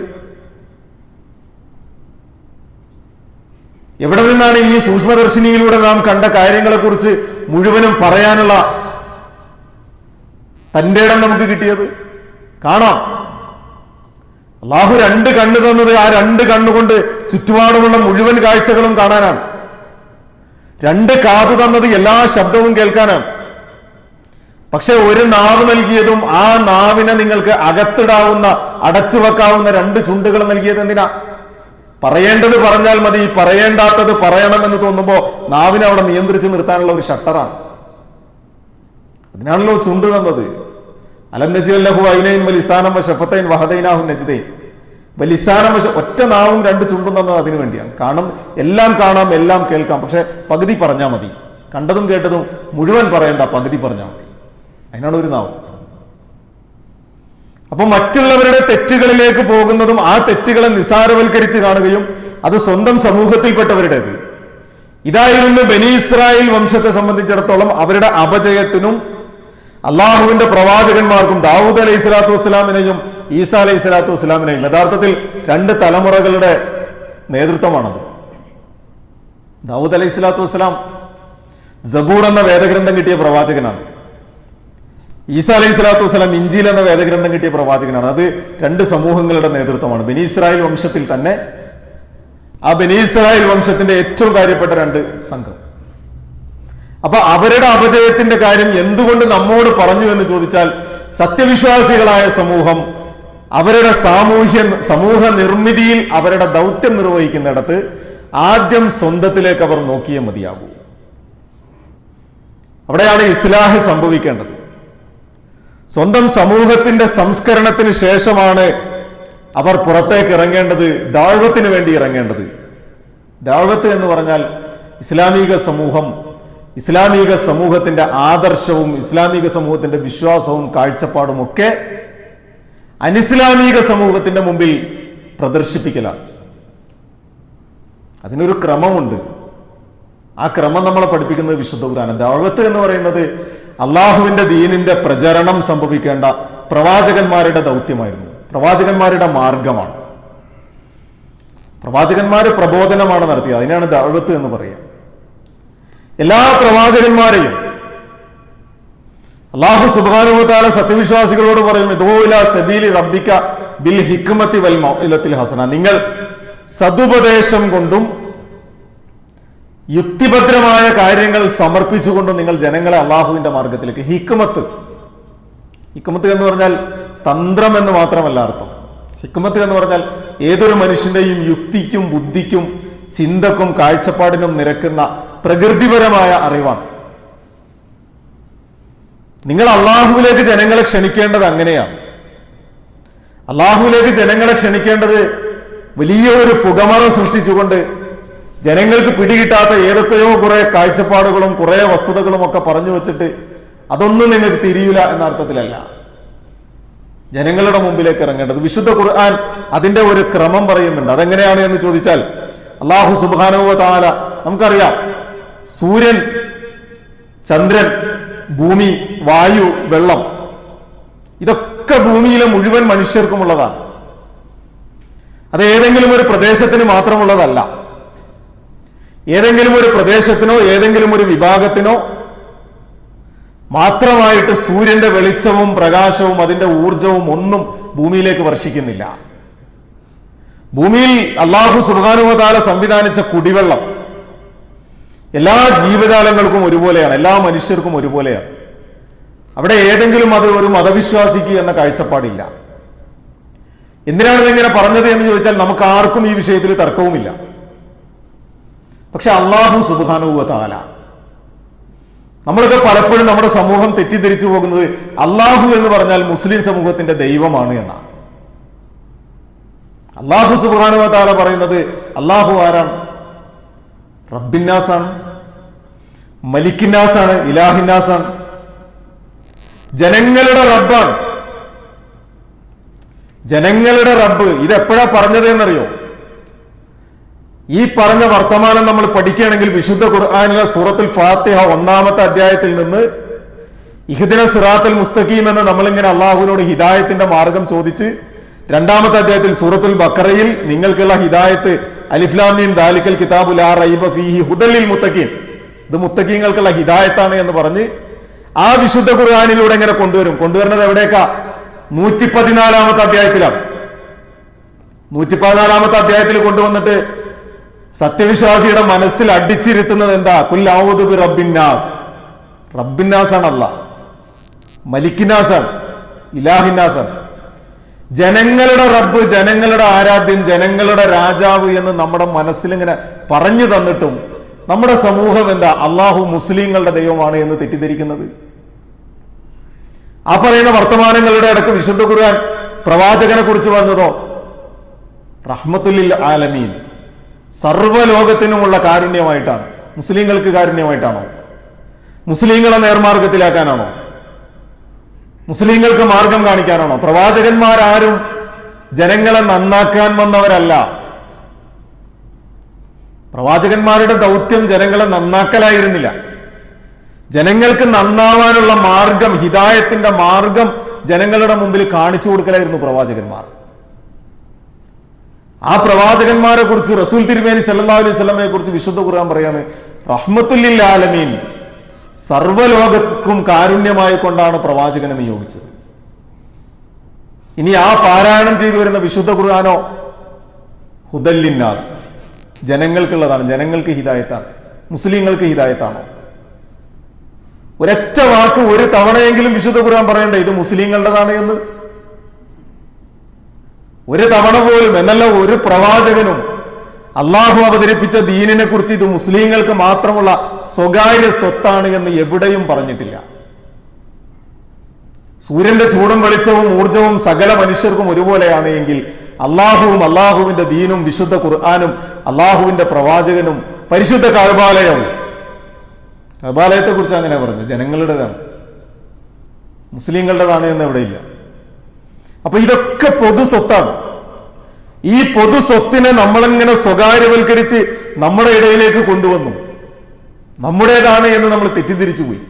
എവിടെ നിന്നാണ് ഈ സൂക്ഷ്മദർശിനിയിലൂടെ നാം കണ്ട കാര്യങ്ങളെ കുറിച്ച് മുഴുവനും പറയാനുള്ള തന്റെ ഇടം നമുക്ക് കിട്ടിയത്? കാണാം, അള്ളാഹു രണ്ട് കണ്ണ് തന്നത് ആ രണ്ട് കണ്ണുകൊണ്ട് ചുറ്റുപാടുമുള്ള മുഴുവൻ കാഴ്ചകളും കാണാനാണ്. രണ്ട് കാത് തന്നത് എല്ലാ ശബ്ദവും കേൾക്കാനാണ്. പക്ഷെ ഒരു നാവ് നൽകിയതും ആ നാവിനെ നിങ്ങൾക്ക് അകത്തിടാവുന്ന, അടച്ചു വെക്കാവുന്ന രണ്ട് ചുണ്ടുകൾ നൽകിയത് എന്തിനാ? പറയേണ്ടത് പറഞ്ഞാൽ മതി, പറയേണ്ടാത്തത് പറയണമെന്ന് തോന്നുമ്പോ നാവിനെ അവിടെ നിയന്ത്രിച്ച് നിർത്താനുള്ള ഒരു ഷട്ടറാണ്. അതിനാണല്ലോ ചുണ്ട് തന്നത്. അലം നജ്അൽ ലഹു ഐനൈൻ വലിസാനം വശഫതൈൻ വഹദൈനാഹു നജ്ദൈൻ. വലിസാനം ഒറ്റ നാവും രണ്ട് ചുണ്ടും തന്നത് അതിനു വേണ്ടിയാണ്. എല്ലാം കാണാം, എല്ലാം കേൾക്കാം, പക്ഷെ പകുതി പറഞ്ഞാൽ മതി. കണ്ടതും കേട്ടതും മുഴുവൻ പറയണ്ട, പകുതി പറഞ്ഞാൽ മതി. അതിനാണ് ഒരു നാവ്. അപ്പൊ മറ്റുള്ളവരുടെ തെറ്റുകളിലേക്ക് പോകുന്നതും ആ തെറ്റുകളെ നിസാരവൽക്കരിച്ച് കാണുകയും അത് സ്വന്തം സമൂഹത്തിൽപ്പെട്ടവരുടേത്. ഇതായിരുന്നു ബനി ഇസ്രായേൽ വംശത്തെ സംബന്ധിച്ചിടത്തോളം അവരുടെ അപജയത്തിനും അള്ളാഹുവിന്റെ പ്രവാചകന്മാർക്കും ദാവൂദ് അലൈഹി സ്വലാത്തു വസ്സലാമിനെയും ഈസ അലൈഹി സ്വലാത്തു വസ്സലാമിനെയും യഥാർത്ഥത്തിൽ രണ്ട് തലമുറകളുടെ നേതൃത്വമാണത്. ദാവൂദ് അലൈഹി സ്വലാത്തു വസ്സലാം സബൂർ എന്ന വേദഗ്രന്ഥം കിട്ടിയ പ്രവാചകനാണ്. ഈസ അലൈഹി സ്വലാത്തു വസ്സലാം ഇഞ്ചീൽ എന്ന വേദഗ്രന്ഥം കിട്ടിയ പ്രവാചകനാണ്. അത് രണ്ട് സമൂഹങ്ങളുടെ നേതൃത്വമാണ്. ബനി ഇസ്രായേൽ വംശത്തിൽ തന്നെ ആ ബനി ഇസ്രായേൽ വംശത്തിന്റെ ഏറ്റവും കാര്യപ്പെട്ട രണ്ട് സംഘം. അപ്പൊ അവരുടെ അപജയത്തിന്റെ കാര്യം എന്തുകൊണ്ട് നമ്മോട് പറഞ്ഞു എന്ന് ചോദിച്ചാൽ, സത്യവിശ്വാസികളായ സമൂഹം അവരുടെ സമൂഹ നിർമ്മിതിയിൽ അവരുടെ ദൗത്യം നിർവഹിക്കുന്നിടത്ത് ആദ്യം സ്വന്തത്തിലേക്ക് അവർ നോക്കിയേ മതിയാകൂ. അവിടെയാണ് ഇസ്ലാഹ് സംഭവിക്കേണ്ടത്. സ്വന്തം സമൂഹത്തിന്റെ സംസ്കരണത്തിന് ശേഷമാണ് അവർ പുറത്തേക്ക് ഇറങ്ങേണ്ടത്, ദഅവത്തിന് വേണ്ടി ഇറങ്ങേണ്ടത്. ദഅവത്ത് എന്ന് പറഞ്ഞാൽ ഇസ്ലാമിക സമൂഹത്തിന്റെ ആദർശവും ഇസ്ലാമിക സമൂഹത്തിന്റെ വിശ്വാസവും കാഴ്ചപ്പാടും ഒക്കെ അനിസ്ലാമിക സമൂഹത്തിന്റെ മുമ്പിൽ പ്രദർശിപ്പിക്കലാണ്. അതിനൊരു ക്രമമുണ്ട്. ആ ക്രമം നമ്മളെ പഠിപ്പിക്കുന്നത് വിശുദ്ധ ഖുർആനാണ്. ദഅവത്ത് എന്ന് പറയുന്നത് അള്ളാഹുവിന്റെ ദീനിന്റെ പ്രചരണം സംഭവിക്കേണ്ട പ്രവാചകന്മാരുടെ ദൗത്യമായിരുന്നു, പ്രവാചകന്മാരുടെ മാർഗമാണ്. പ്രവാചകന്മാര് പ്രബോധനമാണ് നടത്തിയത്, അതിനാണ് ദഅവത്ത് എന്ന് പറയുക. എല്ലാ പ്രവാചകന്മാരെയും അല്ലാഹു സുബ്ഹാനഹു വ തആല സത്യവിശ്വാസികളോട് പറയും, ഇദൂ ഇലാ സബീലി റബ്ബിക ബിൽ ഹിക്മതി വൽ മൗഇലത്തിൽ ഹസന. നിങ്ങൾ സദുപദേശം കൊണ്ടും യുക്തിഭദ്രമായ കാര്യങ്ങൾ സമർപ്പിച്ചുകൊണ്ടും നിങ്ങൾ ജനങ്ങളെ അള്ളാഹുവിന്റെ മാർഗത്തിലേക്ക്. ഹിക്മത്ത് എന്ന് പറഞ്ഞാൽ തന്ത്രം എന്ന് മാത്രമല്ല അർത്ഥം. ഹിക്മത്ത് എന്ന് പറഞ്ഞാൽ ഏതൊരു മനുഷ്യന്റെയും യുക്തിക്കും ബുദ്ധിക്കും ചിന്തക്കും കാഴ്ചപ്പാടിനും നിരക്കുന്ന പ്രകൃതിപരമായ അറിവാണ്. നിങ്ങൾ അള്ളാഹുവിലേക്ക് ജനങ്ങളെ ക്ഷണിക്കേണ്ടത് അങ്ങനെയാണ്. അള്ളാഹുവിലേക്ക് ജനങ്ങളെ ക്ഷണിക്കേണ്ടത് വലിയ ഒരു പുകമറ സൃഷ്ടിച്ചുകൊണ്ട് ജനങ്ങൾക്ക് പിടികിട്ടാത്ത ഏതൊക്കെയോ കുറെ കാഴ്ചപ്പാടുകളും കുറെ വസ്തുതകളും ഒക്കെ പറഞ്ഞു വെച്ചിട്ട് അതൊന്നും നിങ്ങൾക്ക് തിരിയില്ല എന്ന അർത്ഥത്തിലല്ല ജനങ്ങളുടെ മുമ്പിലേക്ക് ഇറങ്ങേണ്ടത്. വിശുദ്ധ ഖുർആൻ അതിന്റെ ഒരു ക്രമം പറയുന്നുണ്ട്. അതെങ്ങനെയാണ് എന്ന് ചോദിച്ചാൽ, അല്ലാഹു സുബ്ഹാനഹു വ തആല, നമുക്കറിയാം സൂര്യൻ, ചന്ദ്രൻ, ഭൂമി, വായു, വെള്ളം, ഇതൊക്കെ ഭൂമിയിലെ മുഴുവൻ മനുഷ്യർക്കുമുള്ളതാണ്. അത് ഏതെങ്കിലും ഒരു പ്രദേശത്തിന് മാത്രമുള്ളതല്ല. ഏതെങ്കിലും ഒരു പ്രദേശത്തിനോ ഏതെങ്കിലും ഒരു വിഭാഗത്തിനോ മാത്രമായിട്ട് സൂര്യന്റെ വെളിച്ചവും പ്രകാശവും അതിന്റെ ഊർജവും ഒന്നും ഭൂമിയിലേക്ക് വർഷിക്കുന്നില്ല. ഭൂമിയിൽ അല്ലാഹു സുബ്ഹാനഹു വ തആല സംവിധാനിച്ച കുടിവെള്ളം എല്ലാ ജീവജാലങ്ങൾക്കും ഒരുപോലെയാണ്, എല്ലാ മനുഷ്യർക്കും ഒരുപോലെയാണ്. അവിടെ ഏതെങ്കിലും അത് ഒരു മതവിശ്വാസിക്ക് എന്ന കാഴ്ചപ്പാടില്ല. എന്തിനാണ് ഇതിങ്ങനെ പറഞ്ഞത് എന്ന് ചോദിച്ചാൽ നമുക്ക് ആർക്കും ഈ വിഷയത്തിൽ തർക്കവുമില്ല. പക്ഷെ അല്ലാഹു സുബ്ഹാനഹു വ തആല, നമ്മളൊക്കെ പലപ്പോഴും നമ്മുടെ സമൂഹം തെറ്റിദ്ധരിച്ചു പോകുന്നത് അല്ലാഹു എന്ന് പറഞ്ഞാൽ മുസ്ലിം സമൂഹത്തിന്റെ ദൈവമാണ് എന്നാണ്. അല്ലാഹു സുബ്ഹാനഹു വ തആല പറയുന്നത് അല്ലാഹു ആരാണ്? റബ്ബിന്നാസാണ്, മലിക്കിന്നാസാണ്, ഇലാഹിന്നാസാണ്, ജനങ്ങളുടെ റബ്ബാണ്. ജനങ്ങളുടെ റബ്ബ് ഇതെപ്പോഴാ പറഞ്ഞത് എന്നറിയോ? ഈ പറഞ്ഞ വർത്തമാനം നമ്മൾ പഠിക്കുകയാണെങ്കിൽ വിശുദ്ധ ഖുർആനിലെ സൂറത്തുൽ ഫാത്തിഹ 1-ാമത്തെ അധ്യായത്തിൽ നിന്ന് ഇഹ്ദിന സിറാത്തുൽ മുസ്തഖീം എന്ന് നമ്മളിങ്ങനെ അള്ളാഹുവിനോട് ഹിദായത്തിന്റെ മാർഗം ചോദിച്ച് 2-ാമത്തെ അധ്യായത്തിൽ സൂറത്തുൽ ബഖറയിൽ നിങ്ങൾക്കുള്ള ഹിദായത്ത് അലിഫ് ലാം മീം ദാലിക്കൽ കിതാബു ലാ റൈബ ഫീഹി ഹുദൽ ലിൽ മുത്തഖീൻ, ഇത് മുത്തഖീങ്ങൾക്കുള്ള ഹിദായത്താണ് എന്ന് പറഞ്ഞ് ആ വിശുദ്ധ ഖുർആനിലൂടെ ഇങ്ങനെ കൊണ്ടുവരുന്നത് എവിടേക്കാ? 114-ാമത്തെ അധ്യായത്തിലാണ്. 114-ാമത്തെ അധ്യായത്തിൽ കൊണ്ടുവന്നിട്ട് സത്യവിശ്വാസിയുടെ മനസ്സിൽ അടിച്ചിരുത്തുന്നത് എന്താ? ഖുൽ അഊദു ബി റബ്ബിന്നാസ്. റബ്ബിന്നാസാണ് അല്ലാഹ്, മലിക്കിന്നാസാണ്, ഇലാഹിന്നാസാണ്. ജനങ്ങളുടെ റബ്ബ്, ജനങ്ങളുടെ ആരാധ്യൻ, ജനങ്ങളുടെ രാജാവ് എന്ന് നമ്മുടെ മനസ്സിൽ ഇങ്ങനെ പറഞ്ഞു തന്നിട്ടും നമ്മുടെ സമൂഹം എന്താ? അള്ളാഹു മുസ്ലിങ്ങളുടെ ദൈവമാണ് എന്ന് തെറ്റിദ്ധരിക്കുന്നത്. ആ പറയുന്ന വർത്തമാനങ്ങളുടെ ഇടയ്ക്ക് വിശുദ്ധ ഖുർആൻ പ്രവാചകനെ കുറിച്ച് പറഞ്ഞതോ റഹ്മത്തുല്ലിൽ ആലമീൻ, സർവ്വലോകത്തിനുമുള്ള കാരുണ്യമായിട്ടാണ്. മുസ്ലിങ്ങൾക്ക് കാരുണ്യമായിട്ടാണോ? മുസ്ലിങ്ങളെ നേർമാർഗത്തിലാക്കാനാണോ? മുസ്ലിങ്ങൾക്ക് മാർഗം കാണിക്കാനാണോ? പ്രവാചകന്മാരാരും ജനങ്ങളെ നന്നാക്കാൻ വന്നവരല്ല. പ്രവാചകന്മാരുടെ ദൗത്യം ജനങ്ങളെ നന്നാക്കലായിരുന്നില്ല. ജനങ്ങൾക്ക് നന്നാവാനുള്ള മാർഗം, ഹിദായത്തിന്റെ മാർഗം ജനങ്ങളുടെ മുമ്പിൽ കാണിച്ചു കൊടുക്കലായിരുന്നു പ്രവാചകന്മാർ. ആ പ്രവാചകന്മാരെ കുറിച്ച് റസൂൽ തിരുമേനി സല്ലല്ലാഹു അലൈഹി വസല്ലമയെ കുറിച്ച് വിശുദ്ധ ഖുർആൻ പറയാണ് റഹ്മത്തുല്ലിൽ ആലമീൻ, സർവ്വലോകർക്കും കാരുണ്യമായി കൊണ്ടാണ് പ്രവാചകനെ നിയോഗിച്ചത്. ഇനി ആ പാരായണം ചെയ്തു വരുന്ന വിശുദ്ധ ഖുർആനോ ഹുദല്ലിന്നാസ്, ജനങ്ങൾക്കുള്ളതാണ്, ജനങ്ങൾക്ക് ഹിദായത്താണ്. മുസ്ലിങ്ങൾക്ക് ഹിദായത്താണോ? ഒരൊറ്റ വാക്ക് ഒരു തവണയെങ്കിലും വിശുദ്ധ ഖുർആൻ പറയണ്ടേ ഇത് മുസ്ലിങ്ങളുടേതാണ് എന്ന്? ഒരു തവണ പോലും എന്നല്ല ഒരു പ്രവാചകനും അള്ളാഹു അവതരിപ്പിച്ച ദീനിനെ കുറിച്ച് ഇത് മുസ്ലിങ്ങൾക്ക് മാത്രമുള്ള സ്വകാര്യ സ്വത്താണ് എന്ന് എവിടെയും പറഞ്ഞിട്ടില്ല. സൂര്യന്റെ ചൂടും വെളിച്ചവും ഊർജവും സകല മനുഷ്യർക്കും ഒരുപോലെയാണ് എങ്കിൽ അള്ളാഹുവും അള്ളാഹുവിന്റെ ദീനും വിശുദ്ധ ഖുർആനും അള്ളാഹുവിന്റെ പ്രവാചകനും പരിശുദ്ധ കഅബാലയവും, കഅബാലയത്തെ കുറിച്ച് അങ്ങനെ പറഞ്ഞു, ജനങ്ങളുടേതാണ്, മുസ്ലിങ്ങളുടേതാണ് എന്ന് എവിടെയില്ല. അപ്പൊ ഇതൊക്കെ പൊതു സ്വത്താണ്. ഈ പൊതു സ്വത്തിനെ നമ്മളെങ്ങനെ സ്വകാര്യവൽക്കരിച്ച് നമ്മുടെ ഇടയിലേക്ക് കൊണ്ടുവന്നു, നമ്മുടേതാണ് എന്ന് നമ്മൾ തെറ്റിദ്ധരിച്ചു പോയി.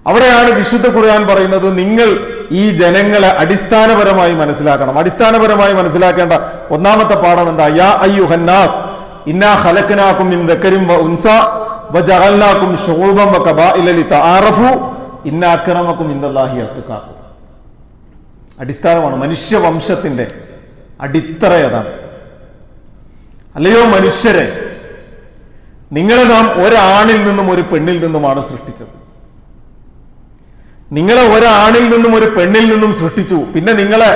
അവിടെയാണ് വിശുദ്ധ ഖുർആൻ പറയുന്നത്, നിങ്ങൾ ഈ ജനങ്ങളെ അടിസ്ഥാനപരമായി മനസ്സിലാക്കണം. അടിസ്ഥാനപരമായി മനസ്സിലാക്കേണ്ട ഒന്നാമത്തെ പാഠം എന്താ? യാ അയ്യുഹന്നാസ് ഇന്നാ ഖലഖനാകും മിൻ ദക്കരിൻ വ ഉൻസ വജഅൽനാകും ശുഊബൻ വഖബാഇല ലിതആറഫു ഇന്ന അക്രമകും ഇൻദല്ലാഹി അത്ഖാകും. അടിസ്ഥാനമാണ്, മനുഷ്യവംശത്തിന്റെ അടിത്തറ അതാണ്. അല്ലയോ മനുഷ്യരെ, നിങ്ങളെ നാം ഒരാണിൽ നിന്നും ഒരു പെണ്ണിൽ നിന്നുമാണ് സൃഷ്ടിച്ചത്. നിങ്ങളെ ഒരാണിൽ നിന്നും ഒരു പെണ്ണിൽ നിന്നും സൃഷ്ടിച്ചു. പിന്നെ നിങ്ങളെ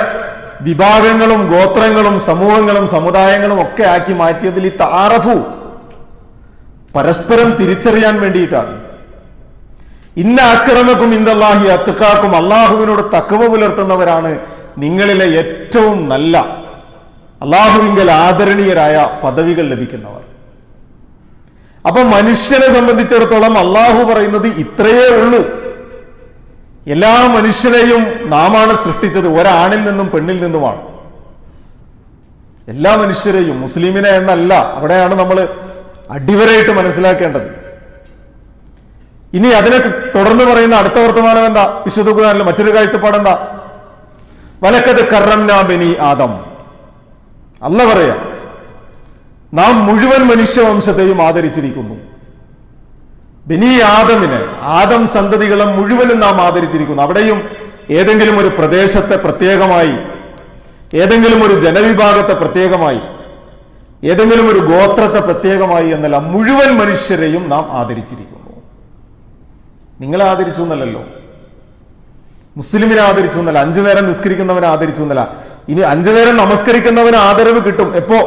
വിഭാഗങ്ങളും ഗോത്രങ്ങളും സമൂഹങ്ങളും സമുദായങ്ങളും ഒക്കെ ആക്കി മാറ്റിയതിൽ ഈ താറഫു, പരസ്പരം തിരിച്ചറിയാൻ വേണ്ടിയിട്ടാണ്. ഇന്ന അക്രമക്കും ഇൻദല്ലാഹി അത്ഖാക്കും, അള്ളാഹുവിനോട് തഖ്വ പുലർത്തുന്നവരാണ് നിങ്ങളിലെ ഏറ്റവും നല്ല, അള്ളാഹുവിങ്കൽ ആദരണീയരായ പദവികൾ ലഭിക്കുന്നവർ. അപ്പൊ മനുഷ്യനെ സംബന്ധിച്ചിടത്തോളം അള്ളാഹു പറയുന്നത് ഇത്രയേ ഉള്ളൂ. എല്ലാ മനുഷ്യരെയും നാമാണ് സൃഷ്ടിച്ചത്, ഒരാണിൽ നിന്നും പെണ്ണിൽ നിന്നുമാണ്. എല്ലാ മനുഷ്യരെയും, മുസ്ലിമിനെ എന്നല്ല. അവിടെയാണ് നമ്മൾ അടിവരായിട്ട് മനസ്സിലാക്കേണ്ടത്. ഇനി അതിനെ തുടർന്ന് പറയുന്ന അടുത്ത വർത്തമാനം എന്താ? വിശുദ്ധ ഖുർആനിലെ മറ്റൊരു കാഴ്ചപ്പാടെന്താ? വലക്കത് കറംനാ ബനി ആദം. അല്ല പറയാ, നാം മുഴുവൻ മനുഷ്യവംശത്തെയും ആദരിച്ചിരിക്കുന്നു. ബനി ആദമിനെ, ആദം സന്തതികളെ മുഴുവനും നാം ആദരിച്ചിരിക്കുന്നു. അവിടെയും ഏതെങ്കിലും ഒരു പ്രദേശത്തെ പ്രത്യേകമായി, ഏതെങ്കിലും ഒരു ജനവിഭാഗത്തെ പ്രത്യേകമായി, ഏതെങ്കിലും ഒരു ഗോത്രത്തെ പ്രത്യേകമായി എന്നല്ല, മുഴുവൻ മനുഷ്യരെയും നാം ആദരിച്ചിരിക്കുന്നു. നിങ്ങളെ ആദരിച്ചു എന്നല്ലോ, മുസ്ലിമിനെ ആദരിച്ചു എന്നല്ല, 5 നേരം നിസ്കരിക്കുന്നവനെ ആദരിച്ചു എന്നല്ല. ഇനി 5 നേരം നമസ്കരിക്കുന്നവന് ആദരവ് കിട്ടും. എപ്പോ?